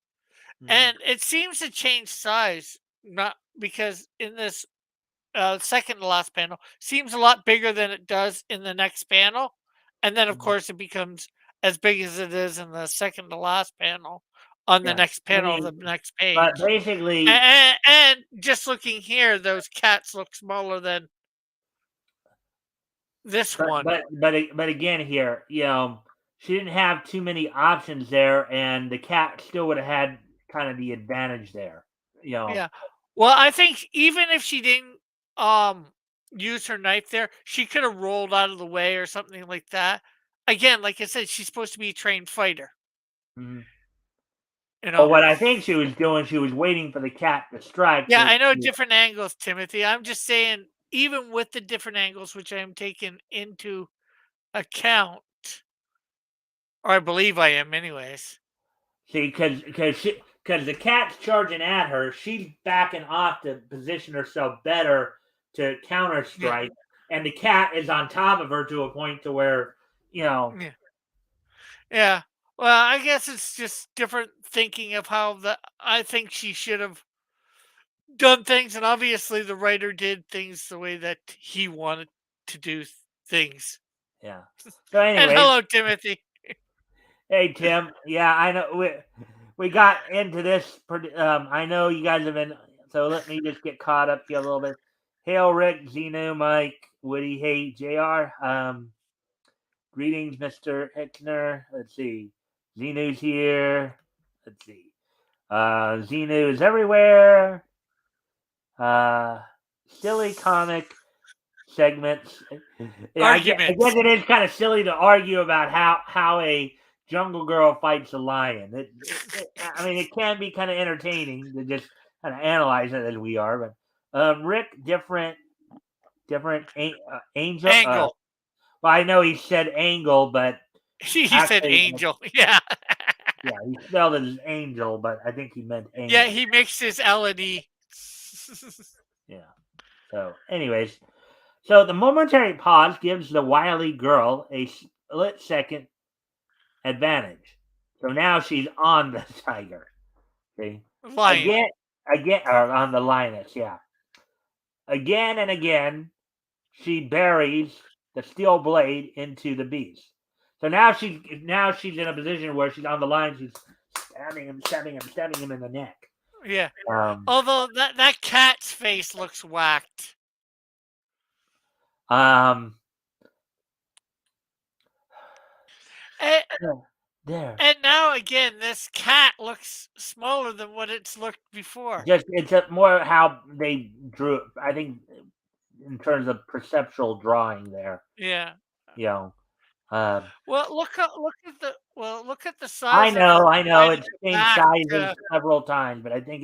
Mhm. And it seems to change size, not because in this second to last panel seems a lot bigger than it does in the next panel, and then of Mhm. course it becomes as big as it is in the second to last panel on the Yeah, next I panel of mean, the next but page. basically, And just looking here, those cats look smaller than this but one. but but but again here, she didn't have too many options there, and the cat still would have had kind of the advantage there. You know, Yeah. Well, I think even if she didn't um use her knife there, she could have rolled out of the way or something like that. Again, like I said, she's supposed to be a trained fighter, Mhm. you But know. what I think she was doing, she was waiting for the cat to strike. Yeah, I know different angles, Timothy. I'm just saying, even with the different angles, which I am taking into account, or I believe I am, anyways. See, because the cat's charging at her, she's backing off to position herself better to counter Yeah, strike, and the cat is on top of her to a point to where you know, yeah, yeah. Well, I guess it's just different thinking of how the. I think she should have done things, and obviously the writer did things the way that he wanted to do things. yeah. So, And anyways, hello, Timothy. hey Tim, yeah, I know we got into this. I know you guys have been. So let me just get caught up here a little bit. Hail, Rick, Zeno, Mike, Woody, hey, Jr. Greetings, Mr. Hickner. Let's see. Xenu's here. Let's see. Xenu's everywhere. Uh, silly comic segments. Yeah, I guess Arguments. it is kind of silly to argue about how a jungle girl fights a lion. I mean, it can be kind of entertaining to just kind of analyze it as we are. But Rick, different angel. Angle. Well, I know he said angle, but He said actually, angel. Yeah. yeah, he spelled it as angel, but I think he meant Yeah, angle. he mixed his L and E. Yeah. So, anyways, so the momentary pause gives the wily girl a split second advantage. So now she's on the tiger. See, Lion. again, or on the lioness. Yeah, again and again, she buries the steel blade into the beast. So now she's in a position where she's on the line. She's stabbing him in the neck. Yeah. Um, Although that cat's face looks whacked. um, And, there. and now again, this cat looks smaller than what it's looked before. Just it's more how they drew it. I think in terms of perceptual drawing there, Yeah. you know. Um, Well, look at the I size of know, her I know, bending it's it changed back sizes to. several times, but I think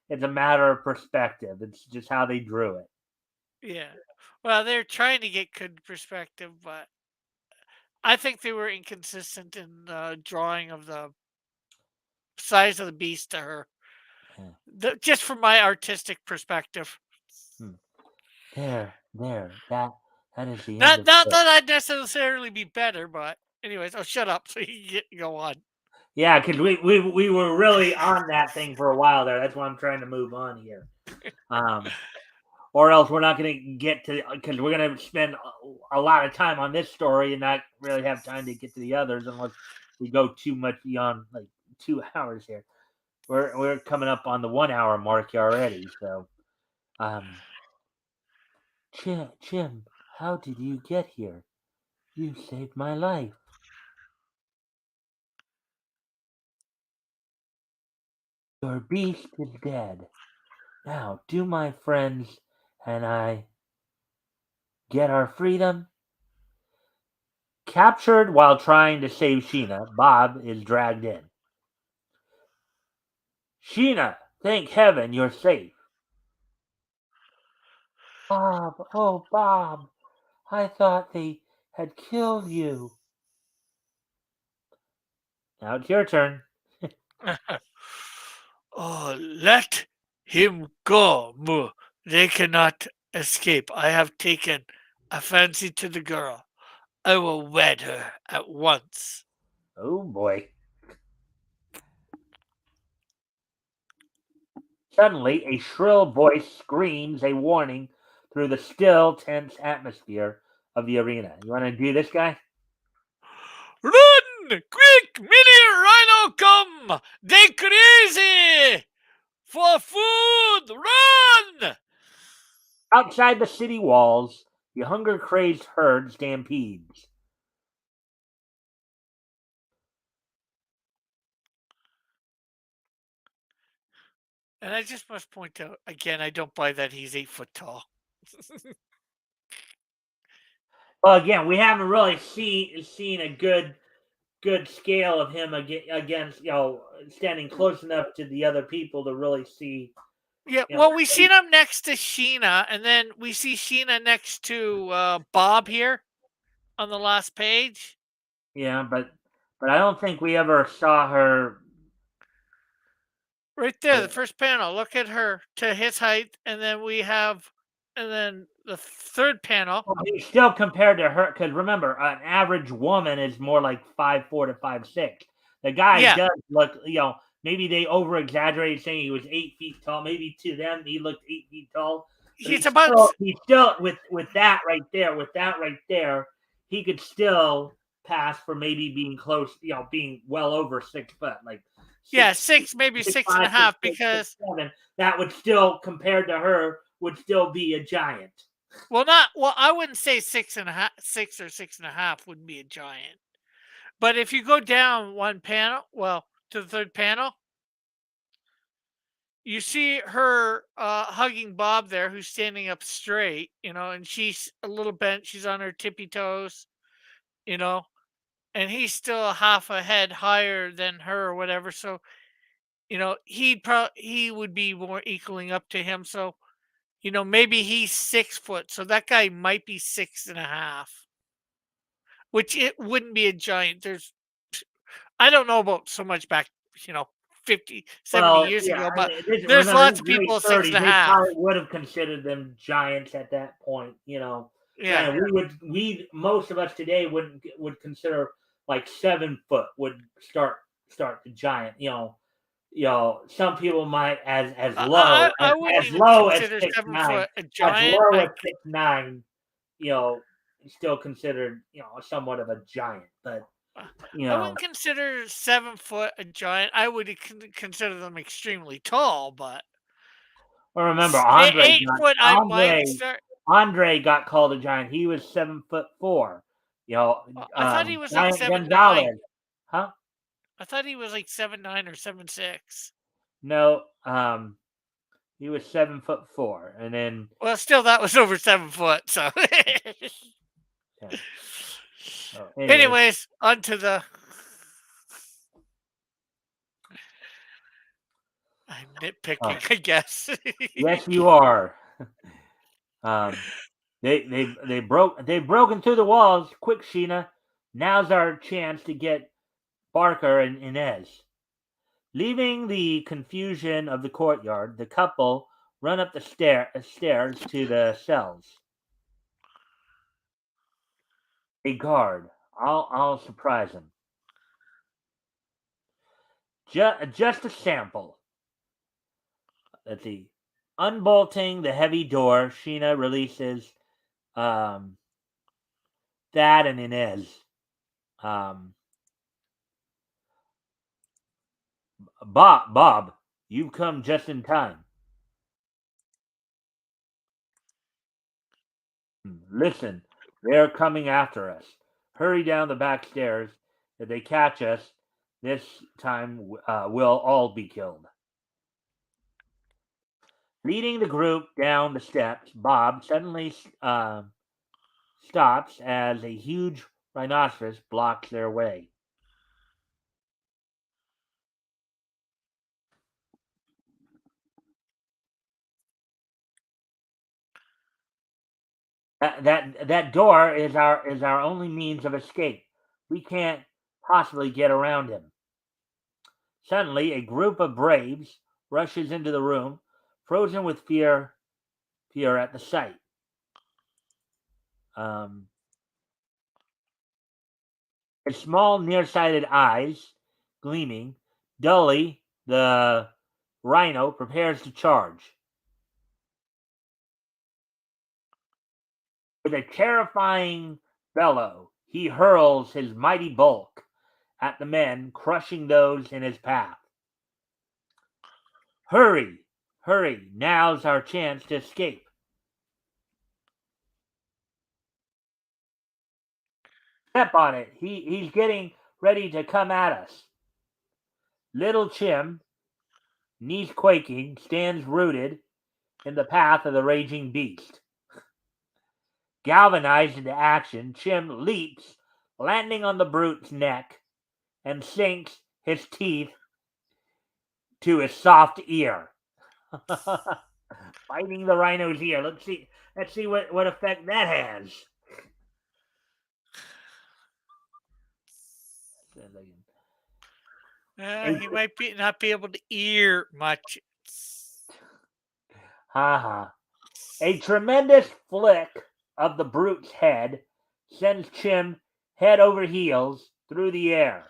it's a matter of perspective. It's just how they drew it. Yeah. Well, they're trying to get good perspective, but I think they were inconsistent in the drawing of the size of the beast to her. Yeah. Just from my artistic perspective. Hmm. There, that is the end Not of not it. that I'd necessarily be better, but anyways, oh shut up so you can go on. Yeah, because we were really on that thing for a while there. That's why I'm trying to move on here. Um, or else we're not going to get to because we're going to spend a lot of time on this story and not really have time to get to the others unless we go too much beyond like 2 hours here. We're coming up on the 1 hour mark already. So, um, Jim, how did you get here? You saved my life. Your beast is dead. Now, do my friends and I get our freedom? Captured while trying to save Sheena, Bob is dragged in. Sheena, thank heaven you're safe. Bob, oh Bob, I thought they had killed you. Now it's your turn. Oh, let him go, Moo. They cannot escape. I have taken a fancy to the girl. I will wed her at once. Oh boy. Suddenly, a shrill voice screams a warning through the still, tense atmosphere of the arena. You want to do this guy? Run! Quick! Mini Rhino come! They crazy! For food! Run! Outside the city walls, the hunger crazed herd stampedes. And I just must point out again, I don't buy that he's 8 foot tall. Well, again, we haven't really seen a good scale of him against standing close enough to the other people to really see Yeah, you know well, we seen him next to Sheena, and then we see Sheena next to Bob here on the last page. yeah, but I don't think we ever saw her. Right there, the first panel. Look at her to his height, and then we have, and then the third panel. Well, he's still compared to her because remember, an average woman is more like 5'4" to 5'6". The guy Yeah, does look, maybe they over exaggerated saying he was 8 feet tall. Maybe to them he looked 8 feet tall, but he's about. he's still with that right there, he could still pass for maybe being close, being well over 6 foot, like Yeah, six, six, maybe six six and a five, six half, six, six because seven. That would still, compared to her, would still be a giant. well, I wouldn't say 6 and a half, 6 or 6 and a half would be a giant. But if you go down one panel, well, to the third panel, you see her hugging Bob there, who's standing up straight, and she's a little bent. She's on her tippy toes, you know, and he's still half a head higher than her or whatever. So, he would be more equaling up to him. So, maybe he's 6 foot. So that guy might be 6 and a half, which it wouldn't be a giant. I don't know about so much back, you know, 50, 70 Well, years yeah, ago, I but mean, there's remember, lots these of late people six and 30s, a they half. probably would have considered them giants at that point. Yeah. Granted, most of us today would consider like 7 foot would start the giant. Some people might as low I wouldn't as even low as consider six 7 foot nine, a as giant. low as 6'9". You know, Still considered somewhat of a giant, but you I know. wouldn't consider 7 foot a giant. I would consider them extremely tall, but Well, remember 8 foot I might start. Andre got called a giant. He was 7'4". I thought he was like Giant 7'9". Gonzalez, huh? I thought he was like 7'9" or 7'6". No, he was 7'4", and then Well, still, that was over 7 foot. So, yeah. Oh, anyways, anyways, on to the. I'm oh, nitpicking, I guess. yes, you are. Um, they've broken through the walls. Quick, Sheena. Now's our chance to get Barker and Inez. Leaving the confusion of the courtyard, the couple run up the stairs to the cells. A guard. I'll surprise him. Just a sample. Let's see. Unbolting the heavy door, Sheena releases um, Thad and Inez. Um, Bob, you've come just in time. Listen, they're coming after us. Hurry down the back stairs. If they catch us, this time we'll all be killed. Leading the group down the steps, Bob suddenly stops as a huge rhinoceros blocks their way. That door is our only means of escape. We can't possibly get around him. Suddenly, a group of braves rushes into the room, frozen with fear at the sight. His small, nearsighted eyes gleaming dully, the rhino prepares to charge. With a terrifying bellow, he hurls his mighty bulk at the men, crushing those in his path. Hurry, hurry, now's our chance to escape. Step on it. He's getting ready to come at us. Little Chim, knees quaking, stands rooted in the path of the raging beast. Galvanized into action, Chim leaps, landing on the brute's neck, and sinks his teeth to his soft ear. Biting the rhino's ear. Let's see what effect that has. He might not be able to ear much. Haha. A tremendous flick of the brute's head sends Chim head over heels through the air.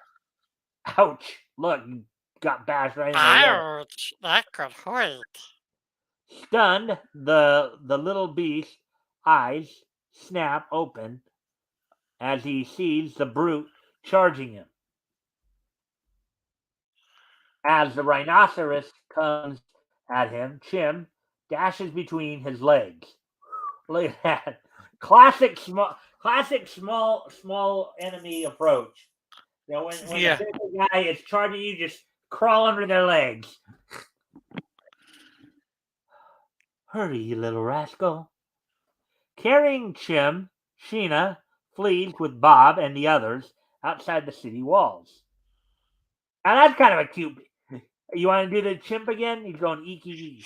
Ouch! Look, got bashed right in the head. Ouch! That could hurt. Stunned, the little beast's eyes snap open as he sees the brute charging him. As the rhinoceros comes at him, Chim dashes between his legs. Look at that. Classic small enemy approach. You know, when the big guy is charging you, just crawl under their legs. Hurry, you little rascal. Carrying Chim, Sheena flees with Bob and the others outside the city walls. Now that's kind of a cute. You want to do the chimp again? He's going eeky.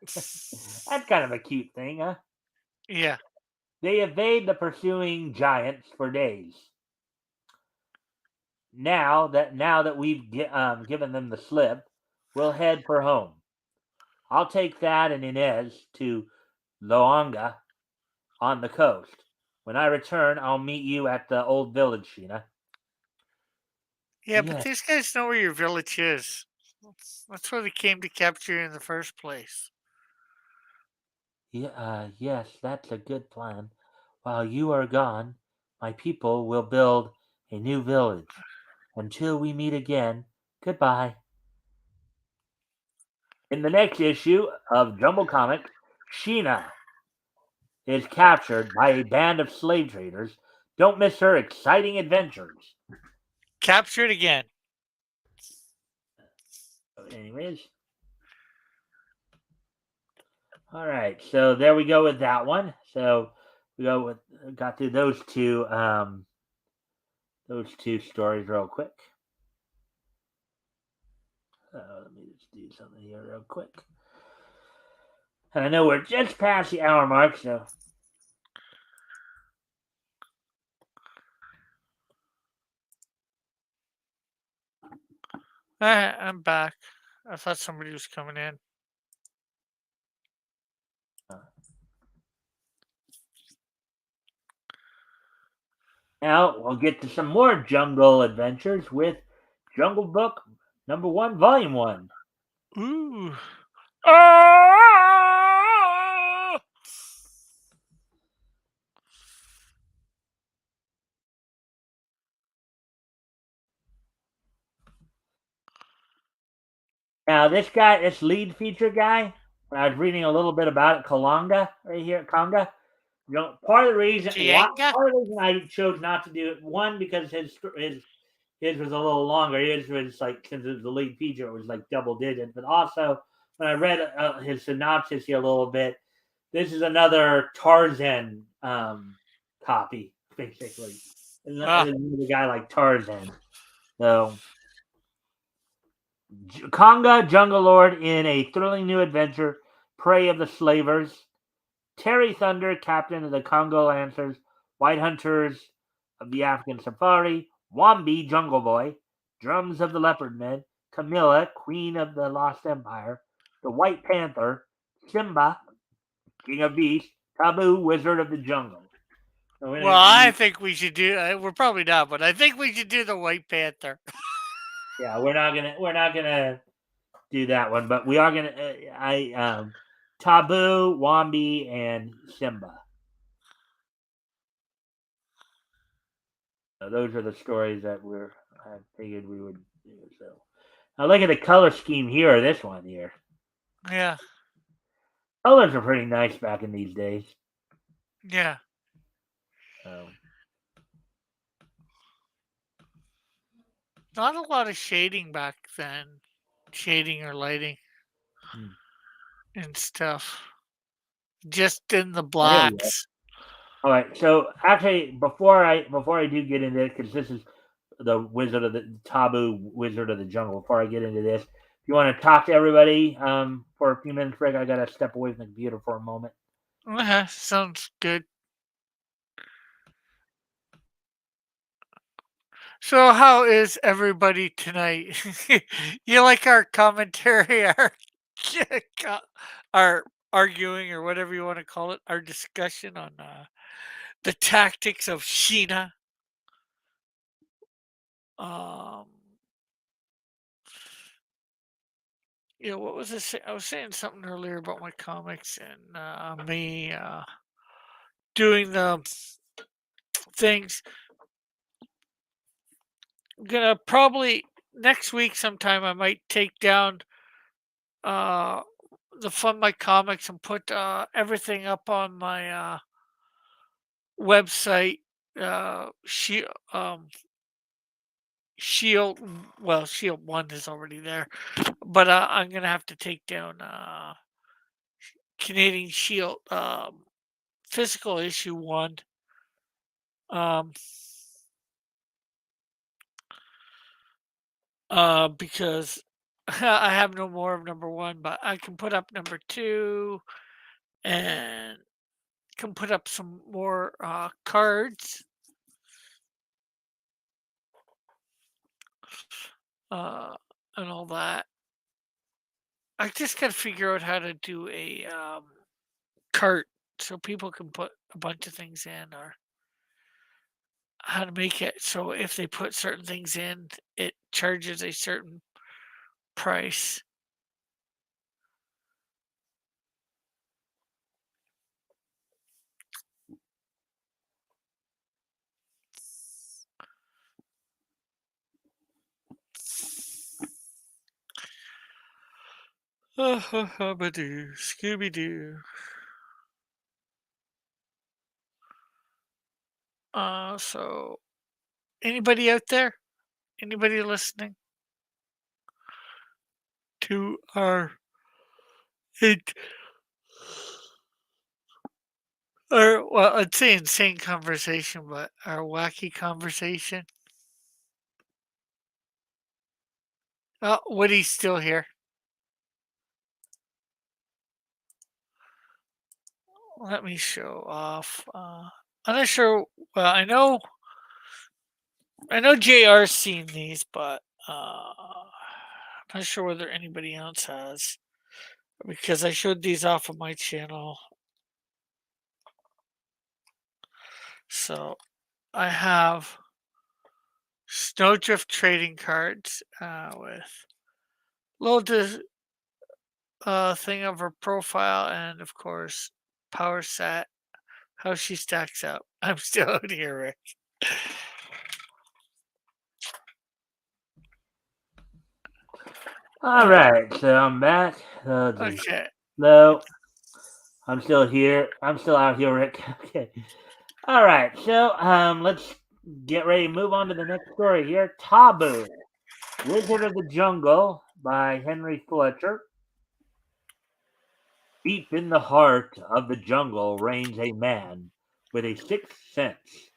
That's kind of a cute thing, huh? Yeah. They evade the pursuing giants for days. Now that we've given them the slip, we'll head for home. I'll take Thad and Inez to Loanga on the coast. When I return, I'll meet you at the old village, Sheena. Yeah, but these guys know where your village is. That's where they came to capture you in the first place. Yeah, yes, that's a good plan. While you are gone, my people will build a new village. Until we meet again, goodbye. In the next issue of Jumble Comics, Sheena is captured by a band of slave traders. Don't miss her exciting adventures. Captured again. Anyways. All right. So there we go with that one. So we got through those two stories real quick. Let me just do something here real quick. And I know we're just past the hour mark, so I'm back. I thought somebody was coming in. Now we'll get to some more jungle adventures with Jungle Book #1, Volume 1. Ooh. Oh! Now this lead feature guy, when I was reading a little bit about it, Kalanga, right here at Conga, Part of the reason Jianga? I chose not to do it, one, because his was a little longer. His was like, since it was the lead feature, it was like double digit. But also, when I read his synopsis here a little bit, this is another Tarzan copy, basically. Ah, Another guy like Tarzan. So, Conga, Jungle Lord in a thrilling new adventure, Prey of the Slavers. Terry Thunder, captain of the Congo Lancers, White Hunters of the African Safari, Wambi, Jungle Boy, Drums of the Leopard Men, Camilla, Queen of the Lost Empire, the White Panther, Simba, King of Beasts, Taboo, Wizard of the Jungle. So well, I think we should do. We're probably not, but I think we should do the White Panther. yeah, we're not gonna do that one, but we are gonna. Taboo, Wambi, and Simba. Those are the stories that I figured we would do. So now look at the color scheme here of this one here. Yeah, Colors are pretty nice back in these days. yeah. So, Not a lot of shading back then, shading or lighting hmm. and stuff. Just in the Oh, here we go. blacks. All right. So actually, before I do get into it, because this is the Wizard of the Taboo Wizard of the Jungle. Before I get into this, if you want to talk to everybody for a few minutes break, I gotta step away from the computer for a moment. Sounds good. So, how is everybody tonight? You like our commentary, our arguing, or whatever you want to call it, our discussion on the tactics of Sheena? Um, what was this? I was saying something earlier about my comics and me doing the things. I'm gonna probably next week sometime. I might take down uh, the Fund My Comics and put everything up on my website. She Shield, well, Shield One is already there, but I'm gonna have to take down Canadian Shield physical issue one. Um, because I have no more of number one, but I can put up number two and can put up some more cards. Uh, and all that. I just gotta figure out how to do a cart so people can put a bunch of things in, or how to make it so if they put certain things in, it charges a certain price. Badoo, Scooby Doo. So anybody out there? Anybody listening to our it or well, I'd say insane conversation, but our wacky conversation? Oh, Woody's still here. Let me show off. I'm not sure. Well, I know JR's seen these, but I'm not sure whether anybody else has because I showed these off of my channel. So I have Snowdrift trading cards with little thing of her profile, and of course power set. How she stacks up. I'm still out here, Rick. All right, so I'm back. Okay. No. I'm still here. I'm still out here, Rick. Okay. All right. So let's get ready to move on to the next story here. Taboo, Wizard of the Jungle by Henry Fletcher. Deep in the heart of the jungle reigns a man with a sixth sense.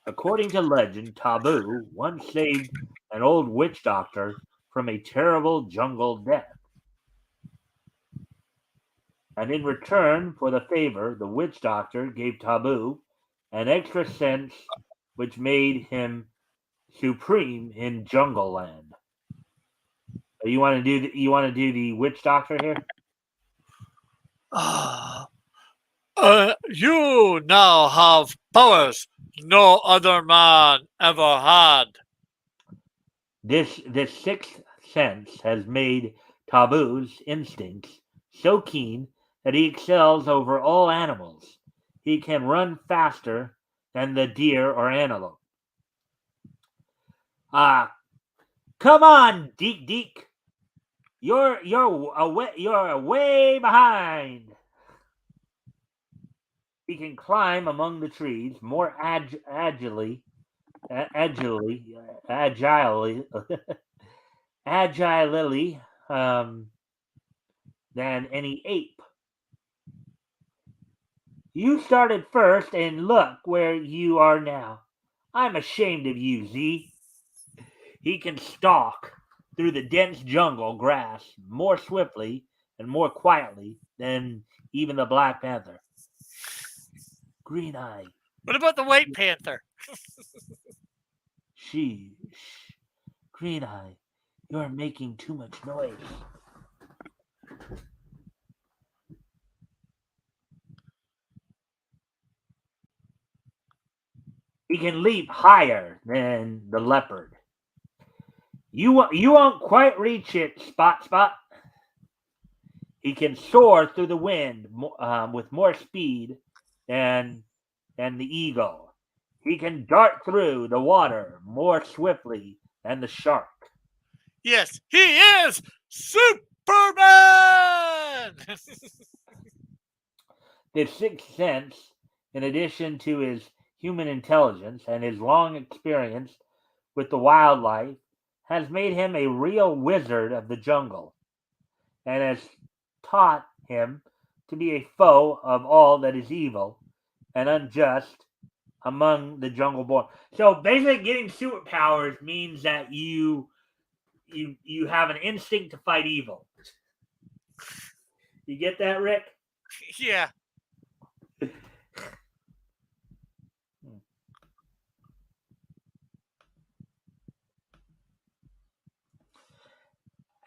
According to legend, Taboo once saved an old witch doctor from a terrible jungle death. And in return for the favor, the witch doctor gave Taboo an extra sense which made him supreme in Jungle Land. You want to do the witch doctor here? Ah, you now have powers no other man ever had. This sixth sense has made Taboo's instincts so keen that he excels over all animals. He can run faster than the deer or antelope. Ah, come on, Deek Deek. You're way behind. He can climb among the trees more agilely, agilely than any ape. You started first, and look where you are now. I'm ashamed of you, Z. He can stalk through the dense jungle grass more swiftly and more quietly than even the Black Panther. Green Eye, What about the White Panther? she, Green Eye, you're making too much noise. He can leap higher than the leopard. You won't quite reach it, Spot. He can soar through the wind with more speed than the eagle. He can dart through the water more swiftly than the shark. Yes, he is Superman! This sixth sense, in addition to his human intelligence and his long experience with the wildlife, has made him a real wizard of the jungle and has taught him to be a foe of all that is evil and unjust among the jungle born. So basically, getting superpowers means that you have an instinct to fight evil. You get that, Rick? Yeah.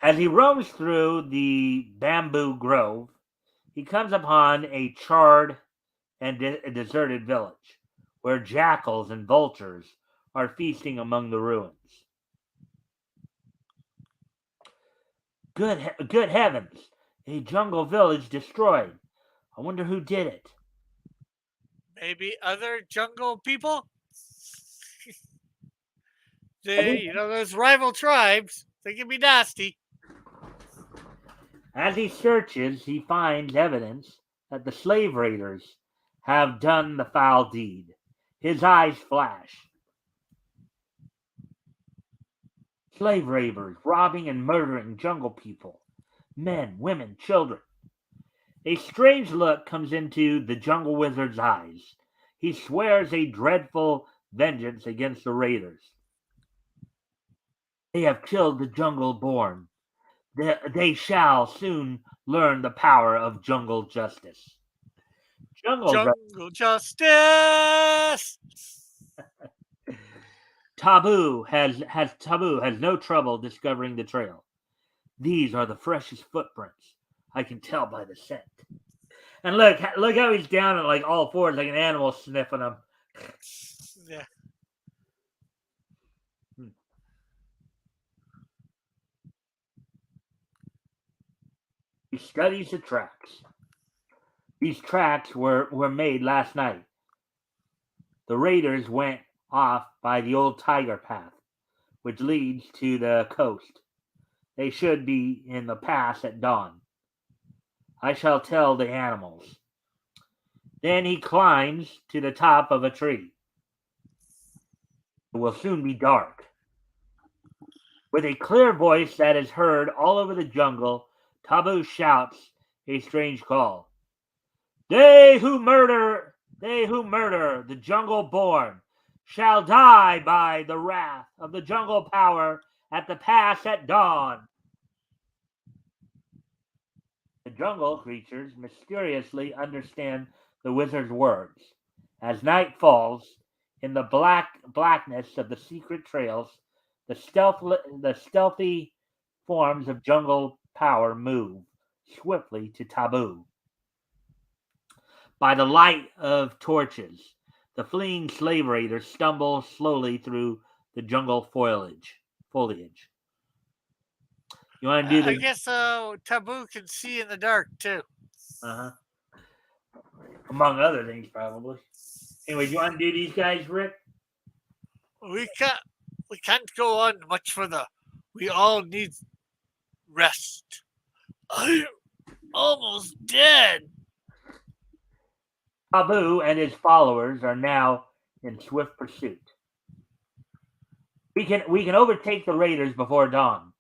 As he roams through the bamboo grove, he comes upon a charred and deserted village where jackals and vultures are feasting among the ruins. Good heavens! A jungle village destroyed. I wonder who did it. Maybe other jungle people? As he, Those rival tribes, they can be nasty. as he searches, he finds evidence that the slave raiders have done the foul deed. His eyes flash. Slave raiders robbing and murdering jungle people, men, women, children. A strange look comes into the jungle wizard's eyes. He swears a dreadful vengeance against the raiders. They have killed the jungle born. They shall soon learn the power of jungle justice. Jungle Jungle justice! Taboo has no trouble discovering the trail. These are the freshest footprints. I can tell by the scent. And look how he's down at like all fours, like an animal sniffing them. Yeah. He studies the tracks. These tracks were made last night. The raiders went off by the old tiger path, which leads to the coast. They should be in the pass at dawn. I shall tell the animals. Then he climbs to the top of a tree. It will soon be dark. With a clear voice that is heard all over the jungle, Tabu shouts a strange call. They who murder the jungle born, shall die by the wrath of the jungle power at the pass at dawn. The jungle creatures mysteriously understand the wizard's words. As night falls, in the blackness of the secret trails, the stealthy forms of jungle power move swiftly to Taboo. By the light of torches, the fleeing slave raiders stumble slowly through the jungle foliage. You want to do I the guess Taboo can see in the dark too. uh-huh, among other things, probably. Anyway, do you want to do these guys, Rick? We can't we can't go on much further. We all need rest. I'm almost dead. Taboo and his followers are now in swift pursuit. We can overtake the raiders before dawn.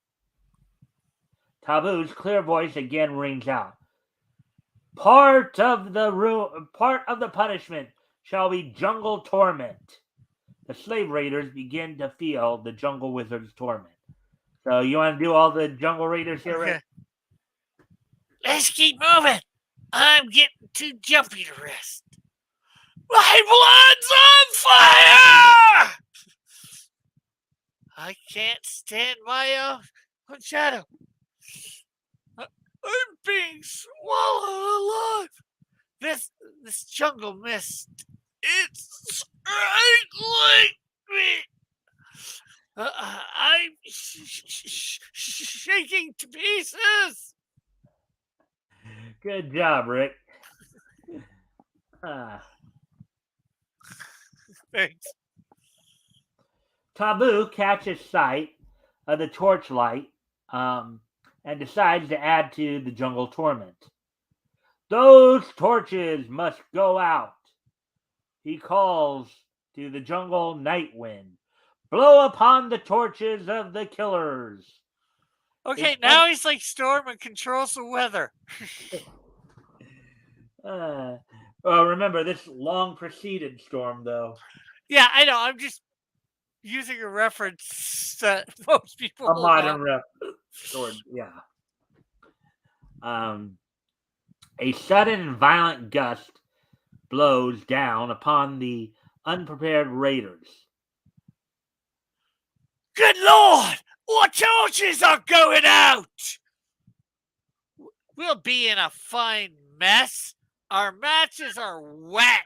Taboo's clear voice again rings out. Part of the punishment shall be jungle torment. The slave raiders begin to feel the jungle wizard's torment. So you want to do all the jungle raiders here, Okay. Rick? Let's keep moving. I'm getting too jumpy to rest. My blood's on fire! I can't stand my own shadow. I'm being swallowed alive. This jungle mist, it's strangling me. I'm shaking to pieces. Good job, Rick. Thanks. Taboo catches sight of the torchlight and decides to add to the jungle torment. Those torches must go out. He calls to the jungle night wind. Blow upon the torches of the killers. Okay, now he's like Storm and controls the weather. Remember, this long preceded storm, though. Yeah, I know. I'm just using a reference that most people A will modern know. yeah. A sudden and violent gust blows down upon the unprepared raiders. Good Lord! Our torches are going out! We'll be in a fine mess. Our matches are wet.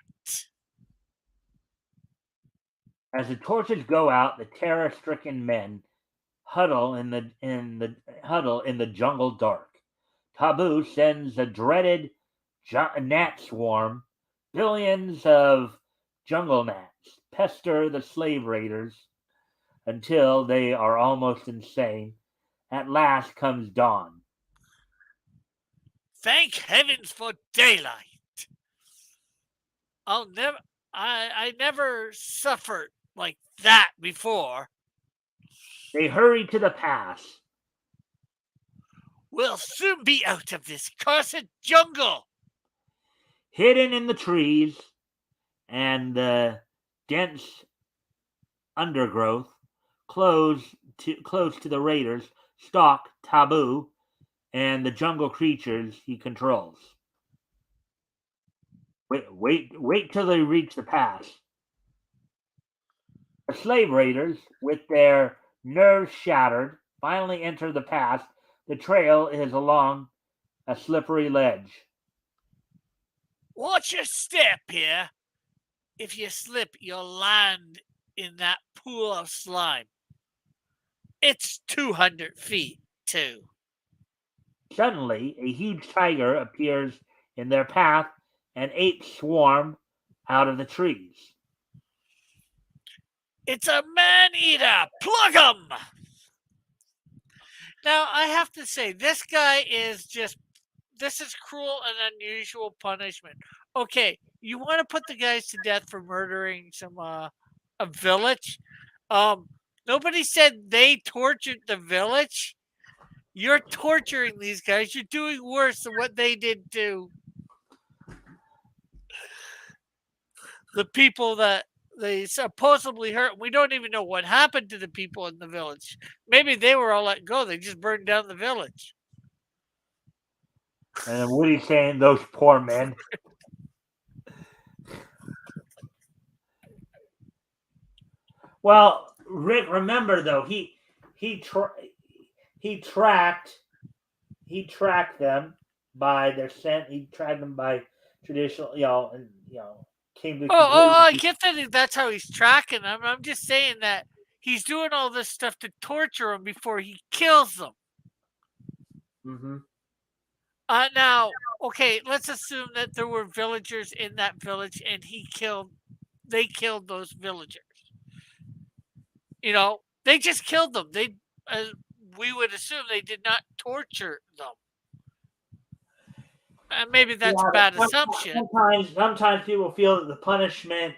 As the torches go out, the terror-stricken men huddle in the jungle dark. Taboo sends a dreaded gnat swarm. Billions of jungle gnats pester the slave raiders until they are almost insane. At last comes dawn. Thank heavens for daylight. I never suffered like that before. They hurry to the pass. We'll soon be out of this cursed jungle. Hidden in the trees and the dense undergrowth, close to the raiders, stalk Taboo and the jungle creatures he controls. Wait till they reach the pass. The slave raiders, with their nerves shattered, finally enter the pass. The trail is along a slippery ledge. Watch your step here. If you slip, you'll land in that pool of slime. It's 200 feet, too. Suddenly, a huge tiger appears in their path, and apes swarm out of the trees. It's a man-eater! Plug him! Now, I have to say, this is cruel and unusual punishment. okay, you want to put the guys to death for murdering some a village. Um, Nobody said they tortured the village. You're torturing these guys. You're doing worse than what they did to the people that they supposedly hurt. We don't even know what happened to the people in the village. Maybe they were all let go. They just burned down the village. And then Woody's saying those poor men. Well, Rick, remember though, he tracked them by their scent. He tracked them by traditional, and came to the conclusion. I get that. That's how he's tracking them. I'm just saying that he's doing all this stuff to torture them before he kills them. Mm-hmm. Now, okay, let's assume that there were villagers in that village, and they killed those villagers. They just killed them. We would assume they did not torture them. And maybe that's a bad assumption. Sometimes people feel that the punishment.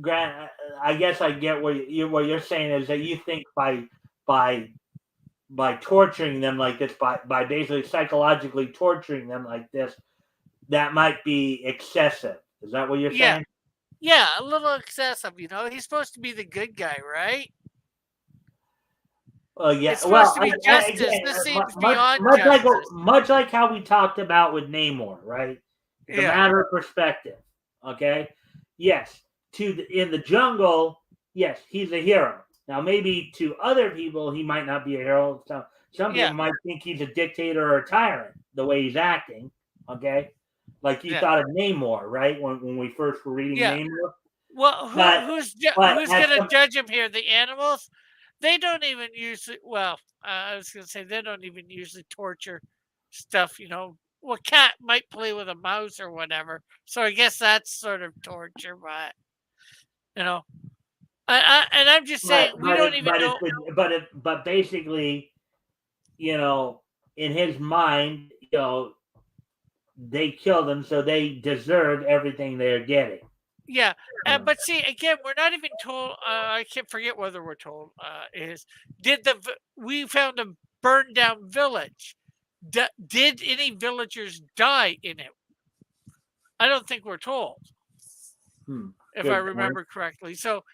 I guess I get what you're saying is that you think by torturing them like this, by basically psychologically torturing them like this, that might be excessive. Is that what you're saying? Yeah, a little excessive. He's supposed to be the good guy, right? Yeah. It's supposed to be justice. Again, this seems beyond justice. Much like how we talked about with Namor, right? It's a matter of perspective. Okay. Yes. In the jungle, yes, he's a hero. Now, maybe to other people, he might not be a hero. Some people might think he's a dictator or a tyrant, the way he's acting. Okay. Like you thought of Namor, right? When we first were reading Namor. Well, who's going to judge him here? The animals? They don't even usually. Well, I was going to say they don't even usually torture stuff. Well, cat might play with a mouse or whatever. So I guess that's sort of torture, but and I'm just saying we don't even know. But basically, in his mind, they killed them, so they deserve everything they're getting. Yeah, but see, again, we're not even told. I can't forget whether we're told. We found a burned down village? Did any villagers die in it? I don't think we're told. If I remember correctly, so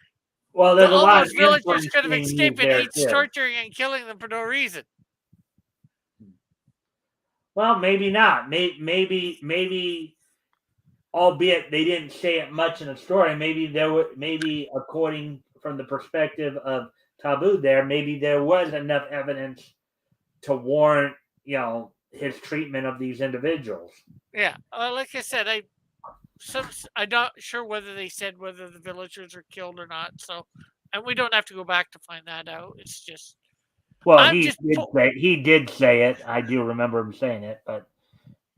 there's a lot of villagers could have escaped, and he's torturing and killing them for no reason. Well, maybe not. Maybe, albeit they didn't say it much in the story. Maybe according from the perspective of Taboo, maybe there was enough evidence to warrant, his treatment of these individuals. Yeah, like I said, I'm not sure whether they said whether the villagers are killed or not. So, and we don't have to go back to find that out. It's just. Well, he did say it. I do remember him saying it. But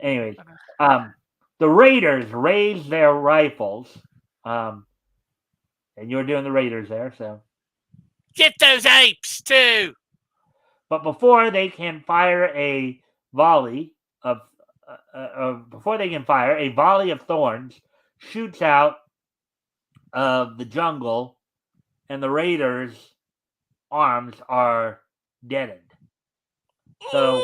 anyways, the Raiders raised their rifles, and you're doing the Raiders there, so get those apes too. But before they can fire a volley of thorns shoots out of the jungle, and the Raiders' arms are deadened. So,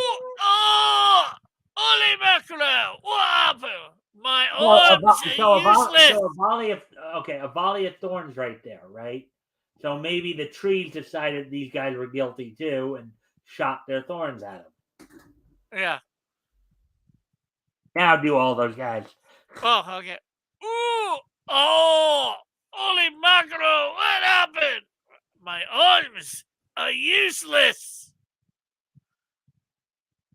holy mackerel! What happened? My arms are useless. A volley of thorns right there, right? So maybe the trees decided these guys were guilty too and shot their thorns at them. Yeah. Now do all those guys. Oh, okay. Ooh! Oh! Holy mackerel! What happened? My arms are useless.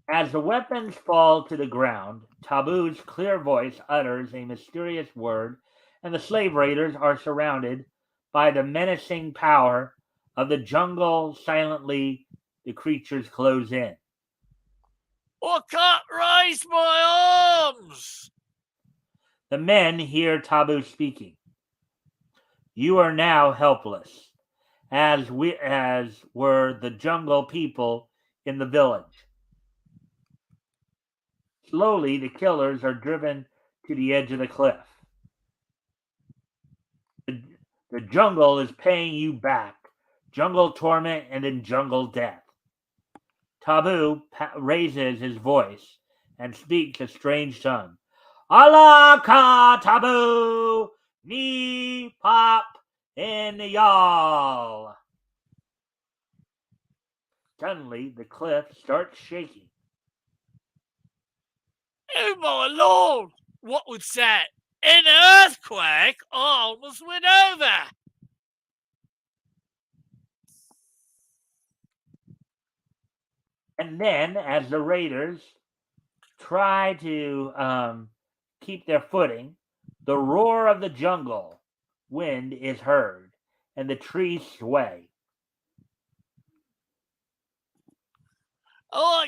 As the weapons fall to the ground, Taboo's clear voice utters a mysterious word, and the slave raiders are surrounded by the menacing power of the jungle. Silently, the creatures close in. I can't raise my arms. The men hear Taboo speaking. You are now helpless, as were the jungle people in the village. Slowly, the killers are driven to the edge of the cliff. The, the jungle is paying you back. Jungle torment and then jungle death. Taboo raises his voice and speaks a strange tongue. Alaka Taboo Ni Pop in y'all. Suddenly, the cliff starts shaking. Oh my lord! What was that? An earthquake? I almost went over. And then, as the raiders try to keep their footing, the roar of the jungle wind is heard, and the trees sway. Oh,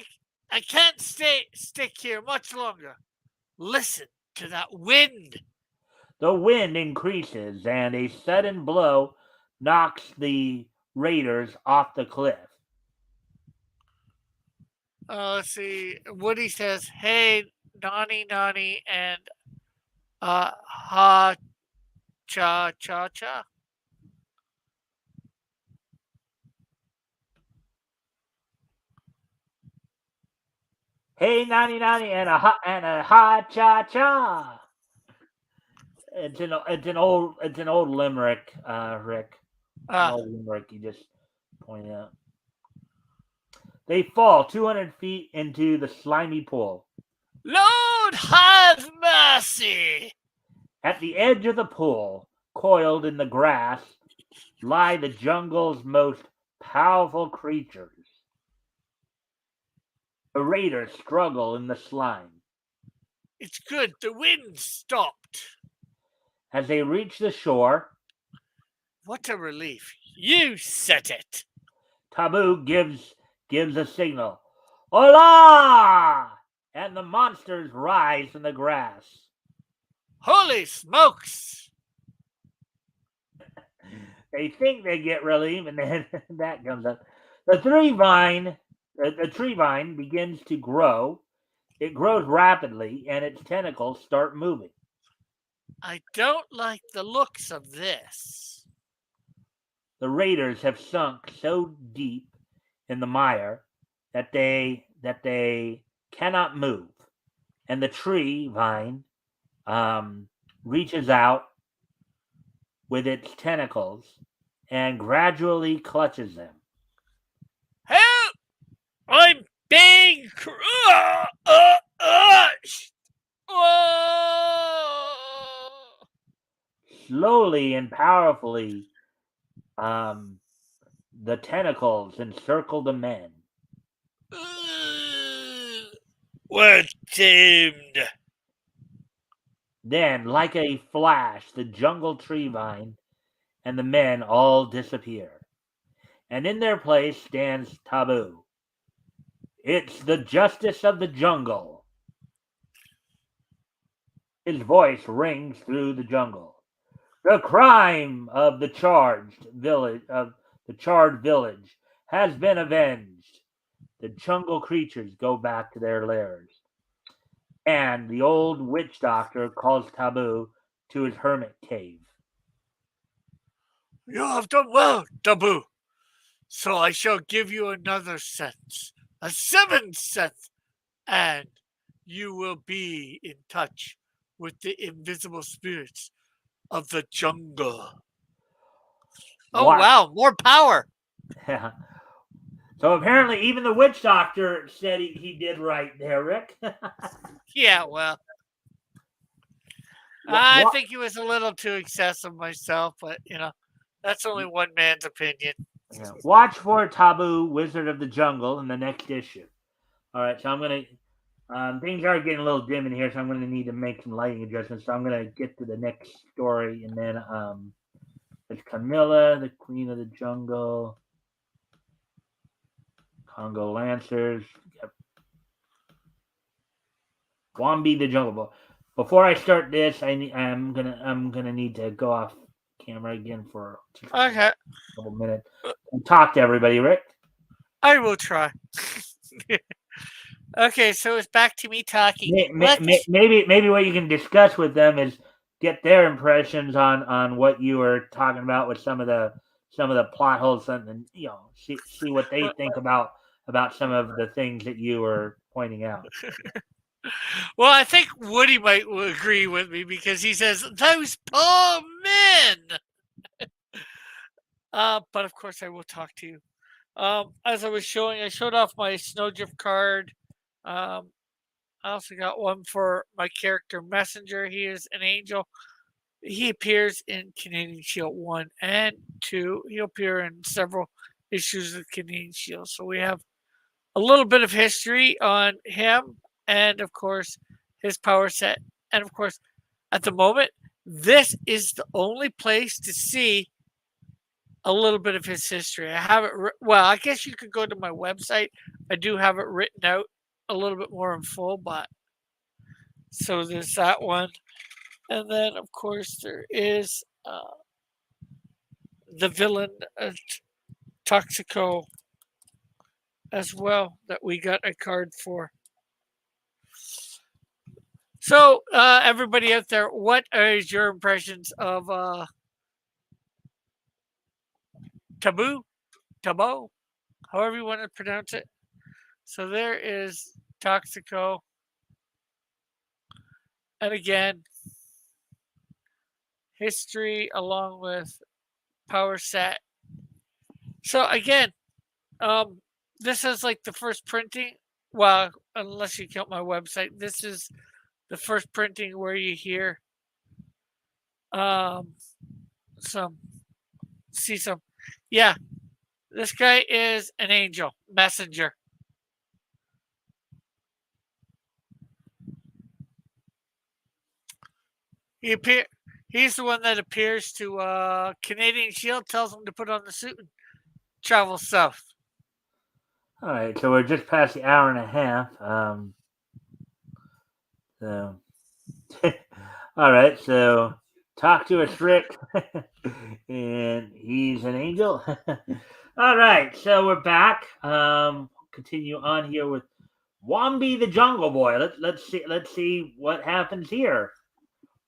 I can't stick here much longer. Listen to that wind. The wind increases, and a sudden blow knocks the raiders off the cliff. Let's see. Woody says, "Hey, Nani, and ha cha cha cha." Hey, nani nani, and a ha cha cha. It's an old limerick, Rick. An old limerick you just pointed out. They fall 200 feet into the slimy pool. Lord have mercy! At the edge of the pool, coiled in the grass, lie the jungle's most powerful creatures. The raiders struggle in the slime. It's good the wind stopped. As they reach the shore, what a relief. You said it. Taboo gives a signal. Hola! And the monsters rise from the grass. Holy smokes! They think they get relief, and then that comes up. The tree vine begins to grow. It grows rapidly, and its tentacles start moving. I don't like the looks of this. The raiders have sunk so deep in the mire that they cannot move, and the tree vine reaches out with its tentacles and gradually clutches them. Help! I'm being Slowly and powerfully, the tentacles encircle the men. We're doomed. Then, like a flash, the jungle tree vine and the men all disappear. And in their place stands Taboo. It's the justice of the jungle. His voice rings through the jungle. The crime of the charred village has been avenged. The jungle creatures go back to their lairs. And the old witch doctor calls Taboo to his hermit cave. You have done well, Taboo. So I shall give you another sense, a seventh sense, and you will be in touch with the invisible spirits of the jungle. Oh, wow, more power. Yeah. So apparently even the witch doctor said he did right there, Rick. Yeah, well, I think he was a little too excessive myself, but, that's only one man's opinion. Yeah. Watch for Taboo, Wizard of the Jungle in the next issue. All right, so I'm going to... things are getting a little dim in here, so I'm going to need to make some lighting adjustments. So I'm going to get to the next story, and then there's Camilla, the Queen of the Jungle, Congo Lancers, Wombi the Jungle Boy. Before I start this, I'm gonna need to go off camera again for a couple minutes and talk to everybody, Rick. I will try. Okay, so it's back to me talking. Maybe what you can discuss with them is get their impressions on what you were talking about with some of the plot holes, and see what they think about some of the things that you were pointing out. Well, I think Woody might agree with me because he says those poor men. But of course, I will talk to you. As I was showing, I showed off my Snowdrift card. Um, I also got one for my character Messenger. He is an angel. He appears in Canadian Shield 1 and 2. He'll appear in several issues of Canadian Shield. So we have a little bit of history on him and, of course, his power set. And, of course, at the moment, this is the only place to see a little bit of his history. I have it, well, I guess you could go to my website. I do have it written out a little bit more in full, but so there's that one. And then, of course, there is the villain Toxico as well that we got a card for. So, everybody out there, what is your impressions of Taboo? Taboo? However you want to pronounce it. So there is Toxico. And again, history along with power set. So again, um, this is like the first printing. Well, unless you count my website, this is the first printing where you hear um, some, see some. Yeah, this guy is an angel messenger. He appear. He's the one that appears to Canadian Shield, tells him to put on the suit and travel south. All right, so we're just past the hour and a half. So, all right, so talk to us, Rick, and he's an angel. All right, so we're back. Continue on here with Wombi the Jungle Boy. Let's see what happens here.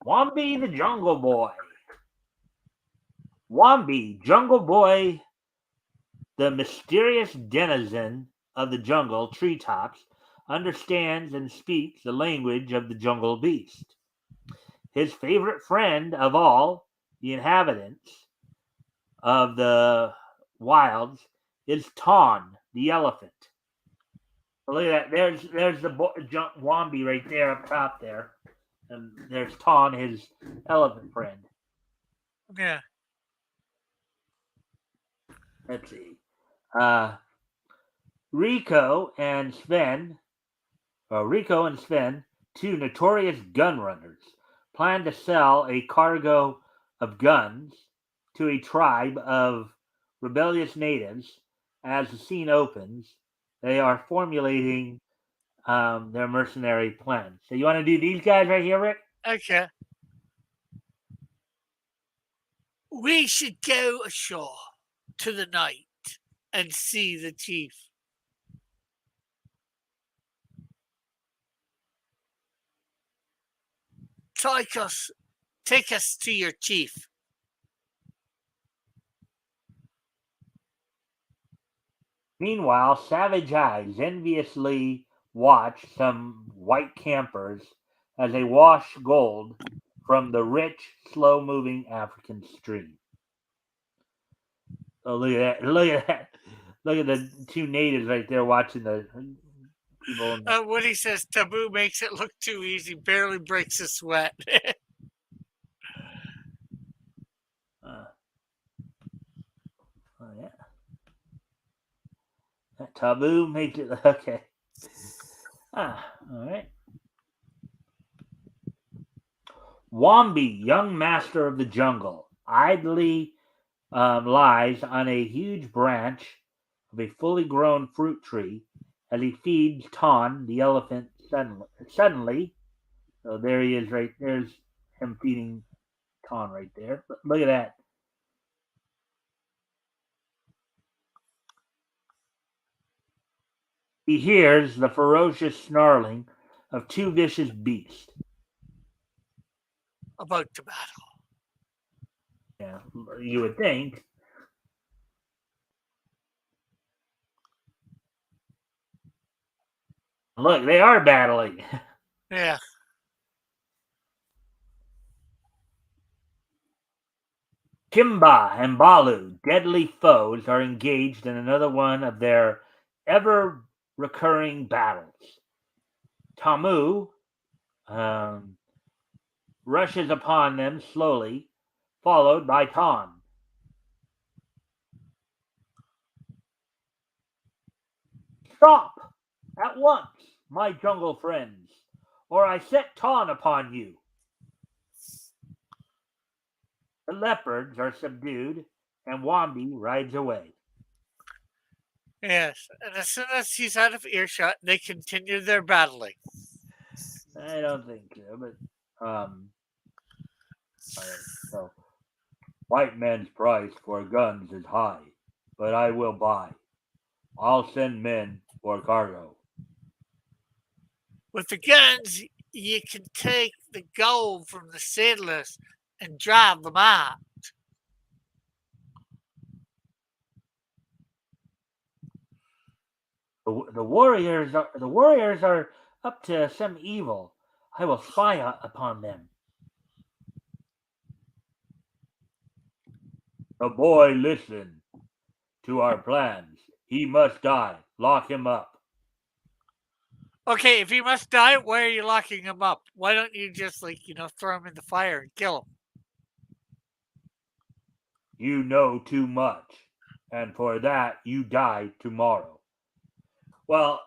Wombi the Jungle Boy. Wombi, Jungle Boy, the mysterious denizen of the jungle treetops, understands and speaks the language of the jungle beast. His favorite friend of all the inhabitants of the wilds is Ton, the elephant. Look at that. There's the Wombi right there up top there. And there's Ton, his elephant friend. Yeah. Let's see. Uh, Rico and Sven, Rico and Sven, two notorious gun runners, plan to sell a cargo of guns to a tribe of rebellious natives. As the scene opens, they are formulating their mercenary plan. So you want to do these guys right here, Rick? Okay. We should go ashore to the night and see the chief. Take us, take us to your chief. Meanwhile, savage eyes enviously watch some white campers as they wash gold from the rich, slow moving African stream. Oh, look at that. Look at that. Look at the two natives right there watching the people. Woody says Taboo makes it look too easy, barely breaks a sweat. Uh, oh, yeah. That taboo makes it. Okay. All right. Wombi, young master of the jungle, idly lies on a huge branch of a fully grown fruit tree as he feeds Ton, the elephant, suddenly, so there he is right there's him feeding Ton right there. Look at that. He hears the ferocious snarling of two vicious beasts. About to battle. Yeah, you would think. Look, they are battling. Yeah. Kimba and Balu, deadly foes, are engaged in another one of their ever recurring battles. Tamu um, rushes upon them slowly, followed by Ton. Stop at once, my jungle friends, or I set Ton upon you. The leopards are subdued, and Wambi rides away. Yes. And as soon as he's out of earshot, they continue their battling. I don't think so, but all right. So, white men's price for guns is high, but I will buy. I'll send men for cargo. With the guns, you can take the gold from the settlers and drive them out. The warriors are up to some evil. I will spy upon them. The boy listen to our plans. He must die. Lock him up. Okay, if he must die, why are you locking him up? Why don't you just, like, throw him in the fire and kill him? You know too much, and for that you die tomorrow. Well,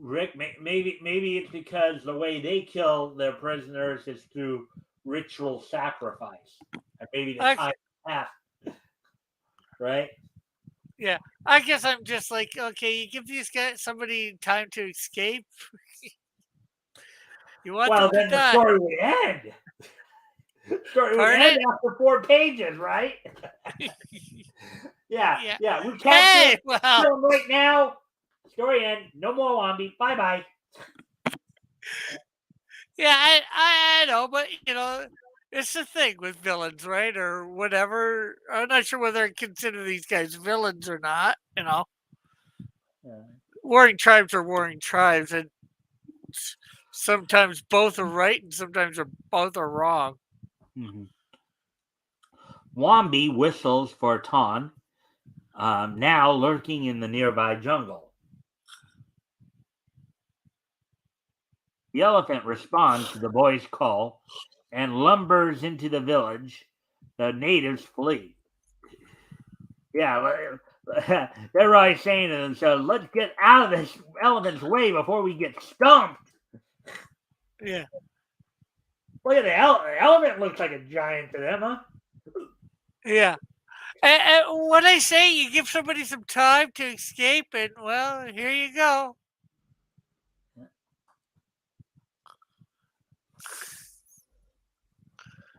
Rick, maybe it's because the way they kill their prisoners is through ritual sacrifice, and maybe the Okay, time passed, right? yeah, I guess I'm just like, okay, you give these guys somebody time to escape. You want Well, them to then the die. story would end. The story would end Pardon? after 4 pages, right? Yeah, Yeah. yeah. We capture Hey, him, well, kill him right now. Story end. No more Wambi. Bye bye. yeah, I know, but it's the thing with villains, right, or whatever. I'm not sure whether I consider these guys villains or not. Yeah. Warring tribes are warring tribes, and sometimes both are right and sometimes both are wrong. Mm-hmm. Wambi whistles for Ton, now lurking in the nearby jungle. The elephant responds to the boy's call and lumbers into the village. The natives flee. Yeah, they're right saying to themselves, let's get out of this elephant's way before we get stumped. Yeah, Look at the elephant. The elephant looks like a giant to them, huh? yeah. And what I say, you give somebody some time to escape, and well, here you go.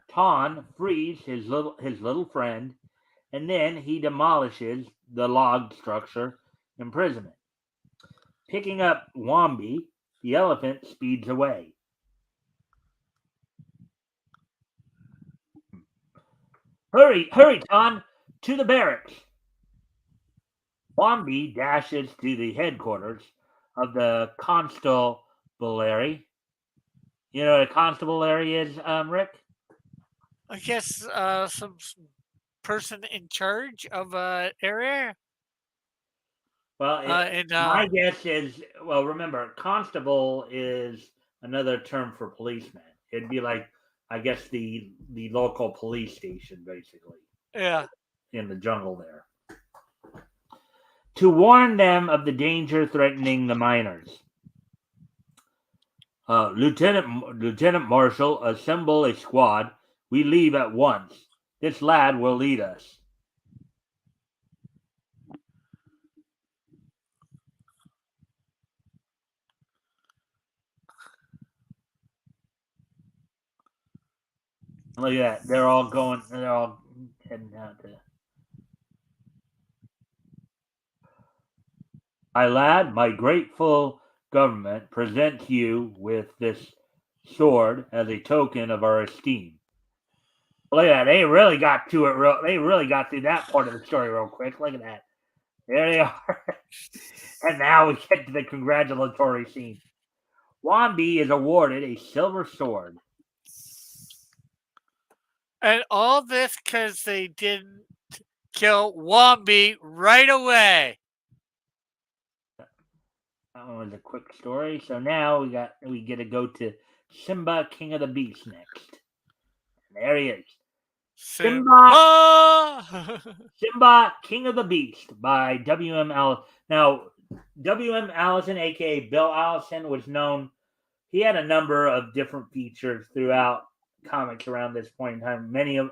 Ton frees his little friend, and then he demolishes the log structure imprisonment. Picking up Wambi, the elephant speeds away. Hurry, hurry, Ton, to the barracks. Wambi dashes to the headquarters of the constabulary. You know what a constabulary is, Rick? I guess some person in charge of an area. Well, And my guess is, well, remember, constable is another term for policeman. It'd be like, I guess, the local police station, basically, yeah, in the jungle there. To warn them of the danger threatening the miners. Lieutenant Marshal, assemble a squad. We leave at once. This lad will lead us. Look at that. They're all going, they're all heading out to. My lad, my grateful government presents you with this sword as a token of our esteem. Look at that. They really got to it they really got through that part of the story real quick. Look at that. There they are. And now we get to the congratulatory scene. Wombi is awarded a silver sword. And all this because they didn't kill Wombi right away. That one was a quick story. So now we get to go to Simba, King of the Beasts next. And there he is. Simba! Simba, King of the Beast by W.M. Allison. Now, W.M. Allison, aka Bill Allison, was known. He had a number of different features throughout comics around this point in time. Many of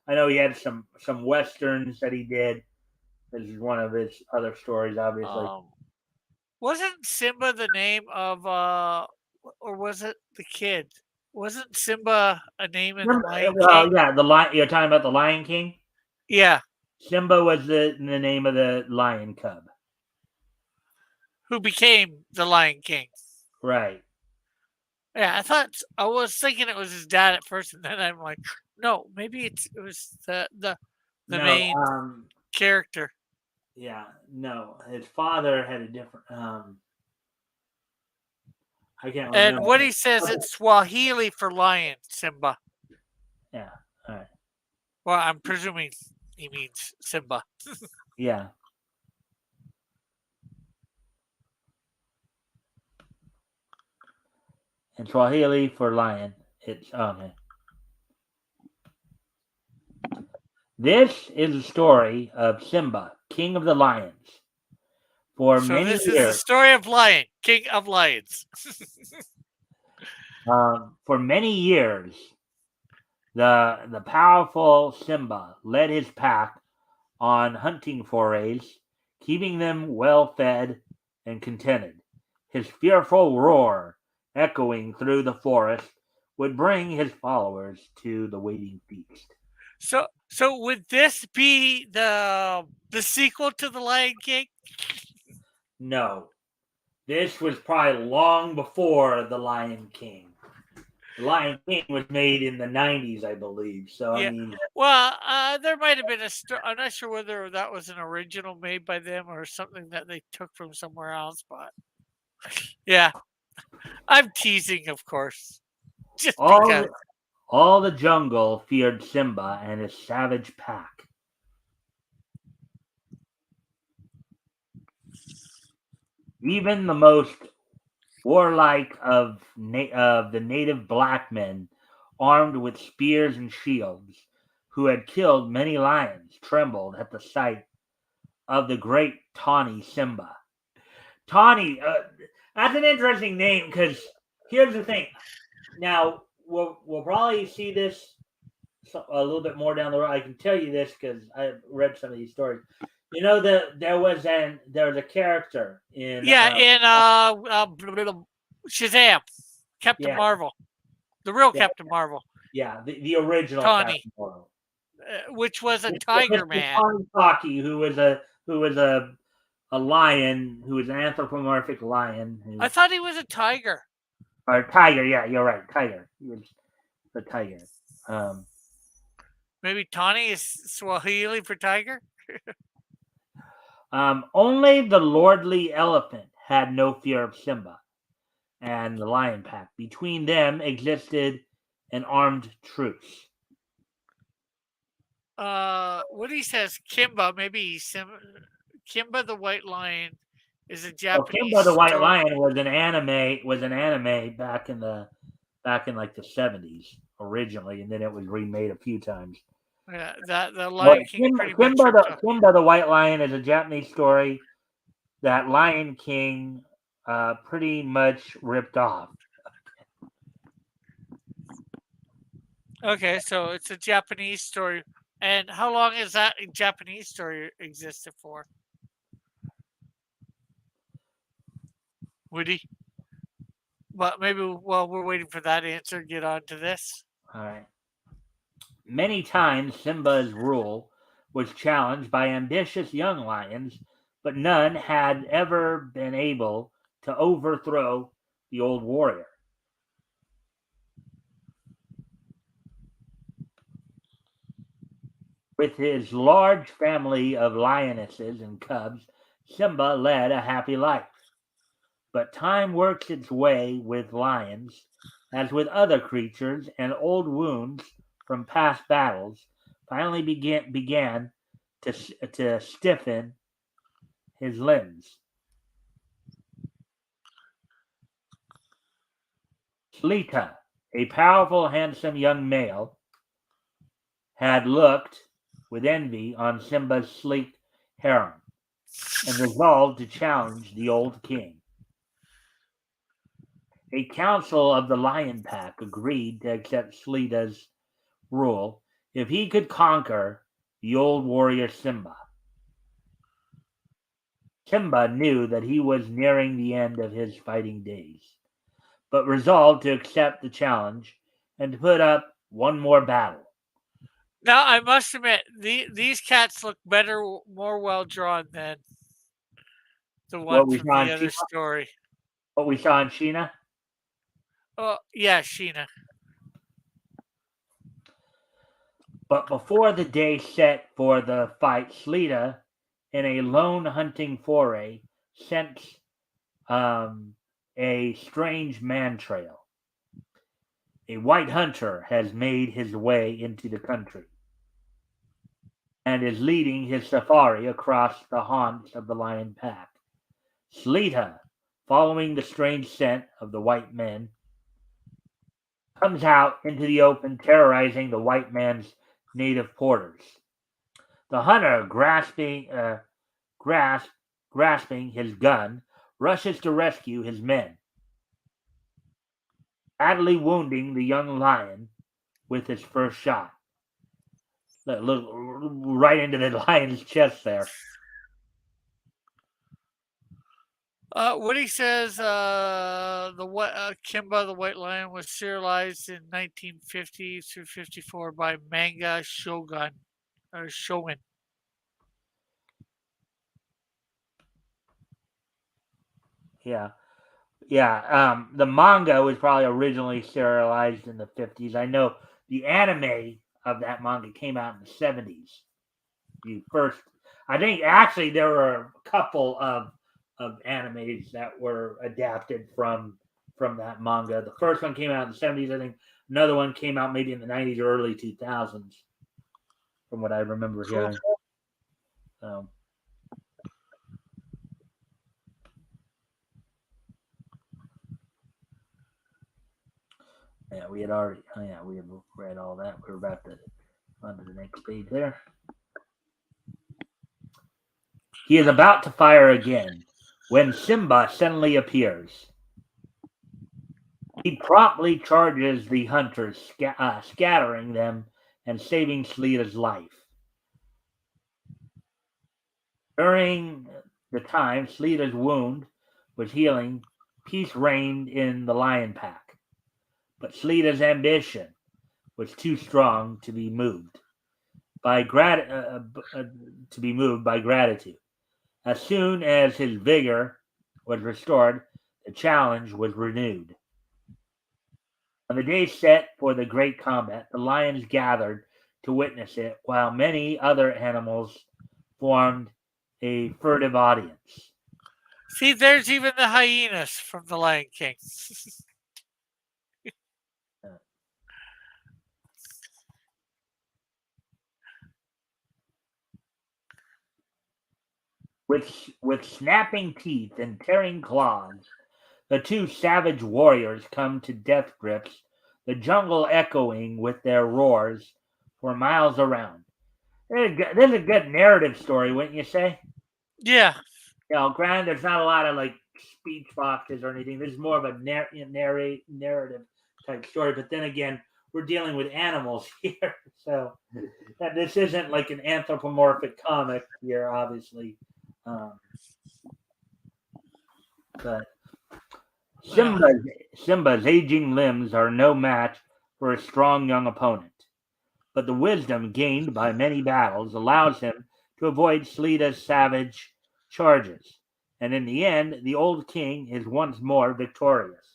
I know he had some westerns that he did. This is one of his other stories, obviously. Wasn't Simba the name of or was it the kid? Wasn't Simba a name in the Lion King? Yeah, the lion. You're talking about the Lion King. Yeah. Simba was the name of the lion cub. Who became the Lion King? Right. Yeah, I was thinking it was his dad at first, and then I'm like, no, maybe it was the main character. Yeah, no, his father had a different. I can't remember. And what he says, it's Swahili for lion, Simba. Yeah. All right. Well, I'm presuming he means Simba. Yeah. And Swahili for lion. It's okay. This is the story of Simba, King of the Lions. For so many this years, is the story of Lion, King of Lions. for many years, the powerful Simba led his pack on hunting forays, keeping them well fed and contented. His fearful roar, echoing through the forest, would bring his followers to the waiting feast. So would this be the sequel to the Lion King? No, this was probably long before the Lion King. The Lion King was made in the 90s, I believe. So yeah. I mean, well, there might have been a story. I'm not sure whether that was an original made by them or something that they took from somewhere else. But yeah, I'm teasing, of course, just because. All the jungle feared Simba and his savage pack. Even the most warlike of the native black men, armed with spears and shields, who had killed many lions, trembled at the sight of the great tawny Simba. Tawny, that's an interesting name because here's the thing. Now we'll probably see this a little bit more down the road. I can tell you this because I've read some of these stories. You know that there was a character in Shazam, Captain Marvel, the real Captain Marvel. Yeah, the original Tawny, Captain Marvel, which was a tiger man. Tawny, who was a lion, who was an anthropomorphic lion. I thought he was a tiger. Or tiger, yeah, you're right, tiger. He was the tiger. Maybe Tawny is Swahili for tiger. Only the lordly elephant had no fear of Simba and the lion pack. Between them existed an armed truce. What he says, Kimba, maybe Kimba the White Lion is a Japanese. Kimba the White Lion was an anime back in like the 70s originally, and then it was remade a few times. Yeah, that the Lion King. Kimba the White Lion is a Japanese story that Lion King pretty much ripped off. Okay, so it's a Japanese story. And how long has that Japanese story existed for? Woody? But maybe while we're waiting for that answer, get on to this. All right. Many times Simba's rule was challenged by ambitious young lions but none had ever been able to overthrow the old warrior. With his large family of lionesses and cubs, Simba led a happy life. But time works its way with lions, as with other creatures, and old wounds from past battles finally began to stiffen his limbs. Slita, a powerful, handsome young male, had looked with envy on Simba's sleek harem and resolved to challenge the old king. A council of the lion pack agreed to accept Slita's rule if he could conquer the old warrior Simba. Simba knew that he was nearing the end of his fighting days, but resolved to accept the challenge and to put up one more battle. Now, I must admit, these cats look better, more well drawn than the one What we from saw the in other Sheena, story. what we saw in Sheena. Oh, yeah, Sheena. But before the day set for the fight, Slita, in a lone hunting foray, sensed a strange man trail. A white hunter has made his way into the country and is leading his safari across the haunts of the lion pack. Slita, following the strange scent of the white men, comes out into the open, terrorizing the white man's native porters. The hunter, grasping his gun, rushes to rescue his men, badly wounding the young lion with his first shot. Look, right into the lion's chest there. Woody says Kimba the White Lion was serialized in 1950 through 54 by Manga Shogun or Shogun. Yeah. Yeah, the manga was probably originally serialized in the 50s. I know the anime of that manga came out in the 70s. The first, I think actually there were a couple of animes that were adapted from that manga. The first one came out in the 70s. I think another one came out maybe in the 90s or early 2000s, from what I remember hearing. Yeah, we had already. Oh yeah, we had read all that. We were about to on to the next page there. He is about to fire again when Simba suddenly appears. He promptly charges the hunters, scattering them and saving Slita's life. During the time Slita's wound was healing, peace reigned in the lion pack. But Slita's ambition was too strong to be moved by gratitude. As soon as his vigor was restored, the challenge was renewed. On the day set for the great combat, the lions gathered to witness it, while many other animals formed a furtive audience. See, there's even the hyenas from the Lion King. With snapping teeth and tearing claws, the two savage warriors come to death grips, the jungle echoing with their roars for miles around. This is a good narrative story, wouldn't you say? Yeah. Granted, there's not a lot of like speech boxes or anything. This is more of a narrative type story. But then again, we're dealing with animals here, so this isn't like an anthropomorphic comic here, obviously. But Simba's aging limbs are no match for a strong young opponent. But the wisdom gained by many battles allows him to avoid Slita's savage charges. And in the end, the old king is once more victorious.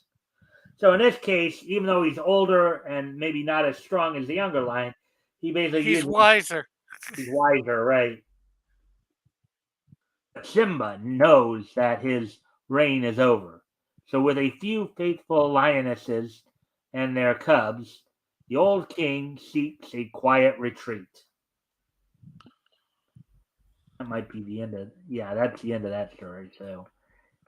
So in this case, even though he's older and maybe not as strong as the younger lion, he basically He's views wiser. he's wiser, right? Simba knows that his reign is over. So with a few faithful lionesses and their cubs, the old king seeks a quiet retreat. That might be the end of that's the end of that story. So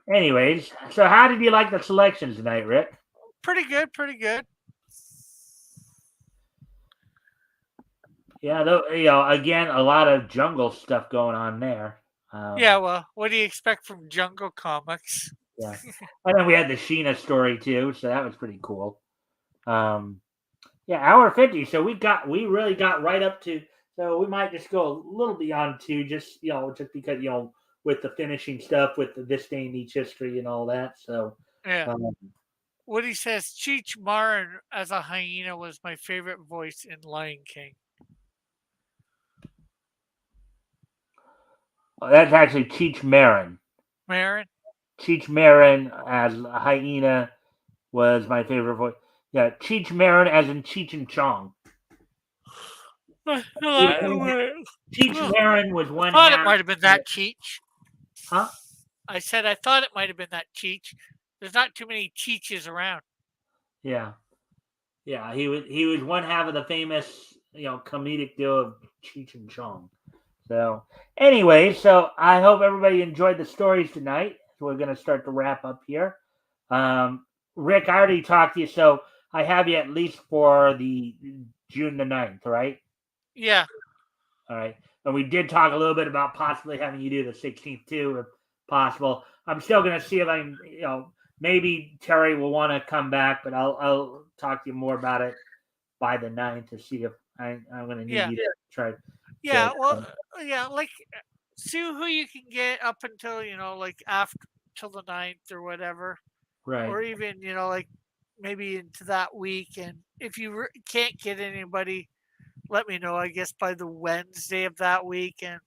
anyways, so how did you like the selections tonight, Rick? Pretty good, pretty good. Yeah, though, again, a lot of jungle stuff going on there. Yeah, well, what do you expect from Jungle Comics? Yeah, and then we had the Sheena story too, so that was pretty cool. Um, yeah, hour 50. So we really got right up to. So we might just go a little beyond two, just just because with the finishing stuff, with the this day in each history and all that. So Yeah. um, Woody says Cheech Marin as a hyena was my favorite voice in Lion King. that's actually Cheech Marin. Marin? Cheech Marin as a hyena was my favorite voice. Yeah, Cheech Marin as in Cheech and Chong. Cheech I Marin was one thought it half. might have been that Cheech. Huh? I said I thought it might have been that Cheech. There's not too many Cheeches around. Yeah, yeah. He was one half of the famous comedic duo of Cheech and Chong. So anyway, so I hope everybody enjoyed the stories tonight. So we're gonna start to wrap up here. Um, Rick, I already talked to you, so I have you at least for the June the 9th, right? Yeah, All right. And we did talk a little bit about possibly having you do the 16th too, if possible. I'm still going to see if I can, maybe Terry will want to come back, but I'll talk to you more about it by the 9th to see if I'm going to need yeah, you to try yeah. to. Well, yeah. Like, see who you can get up until like after till the 9th or whatever, Right, or even like maybe into that week. And if you can't get anybody, let me know. I guess by the Wednesday of that week, and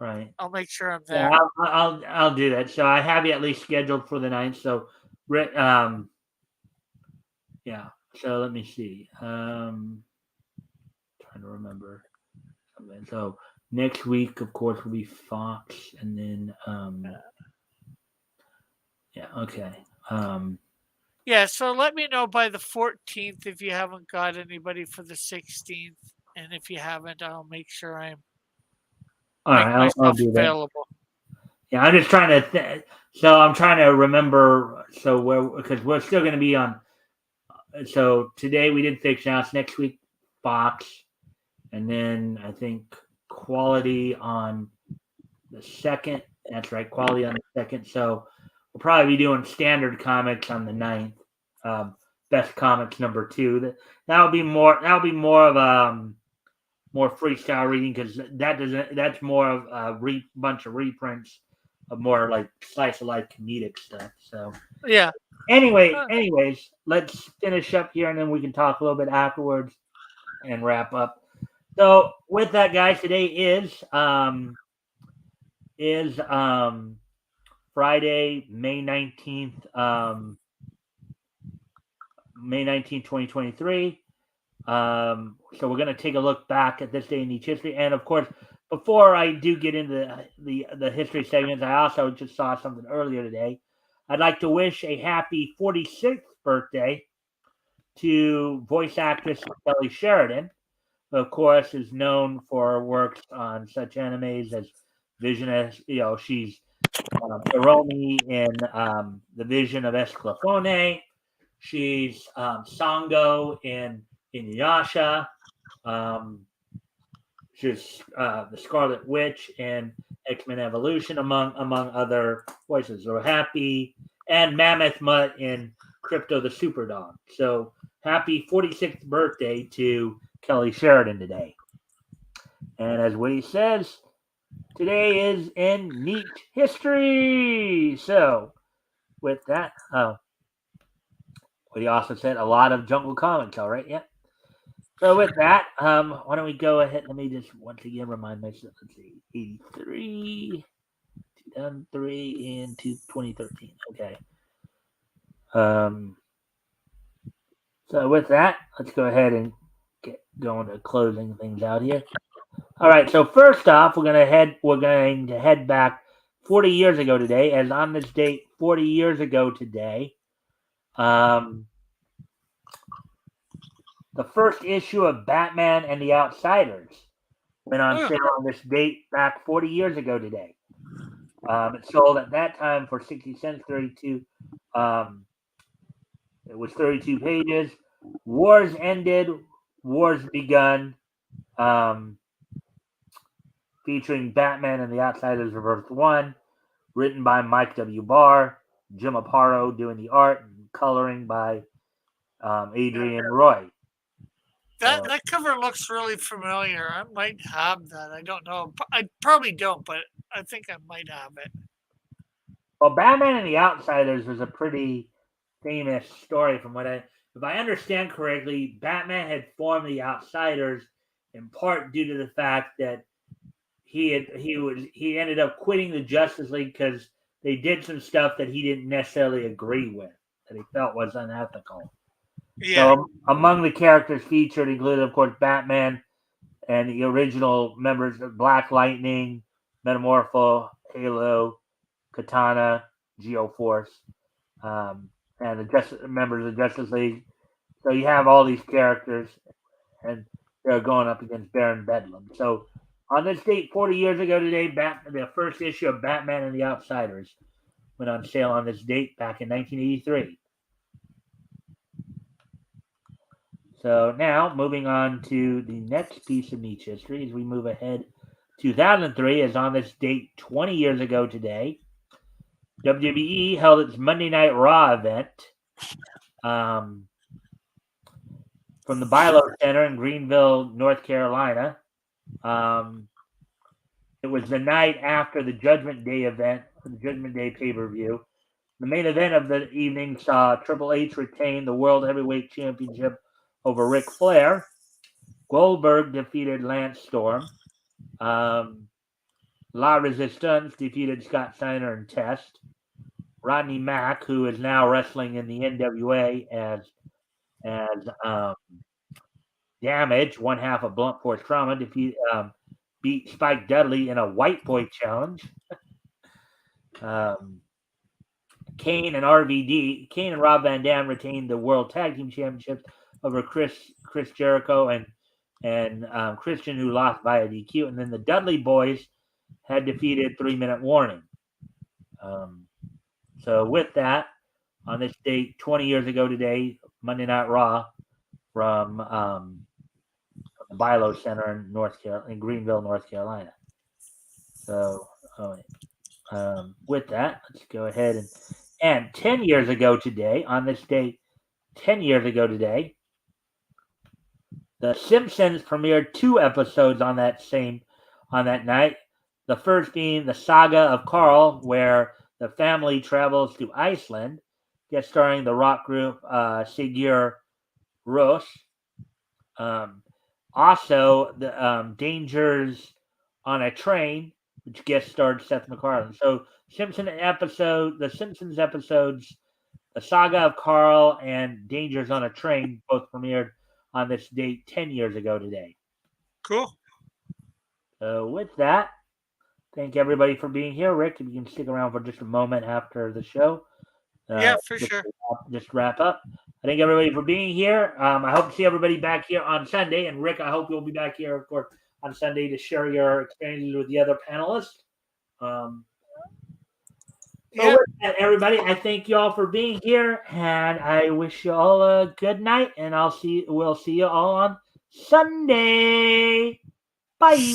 right. I'll make sure I'm Yeah, there. I'll do that. So I have you at least scheduled for the 9th. So, yeah. So let me see. Trying to remember. So next week, of course, will be Fox, and then yeah, okay. Yeah, so let me know by the 14th if you haven't got anybody for the 16th, and if you haven't, I'll make sure I All make right, I'll myself do that. available. Yeah, I'm just trying to. So I'm trying to remember. So because we're still going to be on. So today we did Fiction House. Next week, Fox, and then I think Quality on the second. That's right, Quality on the second. So we'll probably be doing Standard Comics on the 9th. Best Comics number 2. That'll be more. That'll be more of more freestyle reading because that doesn't. That's more of a bunch of reprints of more like slice of life comedic stuff. So Yeah. Uh, anyways, let's finish up here and then we can talk a little bit afterwards and wrap up. So with that, guys, today is Friday, May 19th, 2023. So we're going to take a look back at this day in each history. And of course, before I do get into the history segments, I also just saw something earlier today. I'd like to wish a happy 46th birthday to voice actress Kelly Sheridan, who of course is known for works on such animes as Vision, as she's Hiromi in The Vision of Esclafone. She's Sango in Inuyasha. Um, she's the Scarlet Witch in X-Men Evolution, among other voices. So happy, and Mammoth Mutt in Crypto the Superdog. So happy 46th birthday to Kelly Sheridan today. And as Woody says, today is in neat history. So with that, Woody also said a lot of Jungle Comics. All right, yeah. So with that, why don't we go ahead? Let me just once again remind myself. Let's see, 83, 2003 into 2013. Okay. So with that, let's go ahead and get going to closing things out here. All right. So first off, we're going to head back 40 years ago today, as on this date 40 years ago today, the first issue of Batman and the Outsiders went on sale on this date back 40 years ago today. It sold at that time for 60 cents, 32. It was 32 pages. Wars ended, wars begun, featuring Batman and the Outsiders of Earth 1, written by Mike W. Barr, Jim Aparo doing the art, and coloring by Adrian Roy. That cover looks really familiar. I might have that. I don't know. I probably don't, but I think I might have it. Well, Batman and the Outsiders was a pretty famous story from if I understand correctly, Batman had formed the Outsiders in part due to the fact that he ended up quitting the Justice League because they did some stuff that he didn't necessarily agree with, that he felt was unethical. Yeah. So among the characters featured included, of course, Batman and the original members of Black Lightning, Metamorpho, Halo, Katana, Geoforce, and the members of Justice League. So you have all these characters, and they're going up against Baron Bedlam. So on this date, 40 years ago today, the first issue of Batman and the Outsiders went on sale on this date back in 1983. So now, moving on to the next piece of Meech history as we move ahead. 2003 is on this date 20 years ago today. WWE held its Monday Night Raw event from the Bilo Center in Greenville, North Carolina. It was the night after the Judgment Day event, the Judgment Day pay-per-view. The main event of the evening saw Triple H retain the World Heavyweight Championship over Ric Flair. Goldberg defeated Lance Storm. La Resistance defeated Scott Steiner and Test. Rodney Mack, who is now wrestling in the NWA as Damage, one half of Blunt Force Trauma, beat Spike Dudley in a White Boy challenge. Kane and Rob Van Dam retained the World Tag Team Championships over Chris Jericho and Christian, who lost via DQ. And then the Dudley Boys had defeated 3 Minute Warning. So with that, on this date 20 years ago today, Monday Night Raw from the Bilo Center in Greenville, North Carolina. So with that, let's go ahead and 10 years ago today, on this date 10 years ago today, The Simpsons premiered 2 episodes on that night. The first being the Saga of Carl, where the family travels to Iceland, guest starring the rock group Sigur Rós. Also, the Dangers on a Train, which guest starred Seth MacFarlane. So, the Simpsons episodes, The Saga of Carl and Dangers on a Train, both premiered on this date 10 years ago today. Cool. So with that, thank everybody for being here. Rick, if you can stick around for just a moment after the show. Yeah, for sure. Just wrap up. I thank everybody for being here. I hope to see everybody back here on Sunday. And Rick, I hope you'll be back here, of course, on Sunday to share your experiences with the other panelists. So with that, everybody, I thank you all for being here, and I wish you all a good night, and we'll see you all on Sunday. Bye.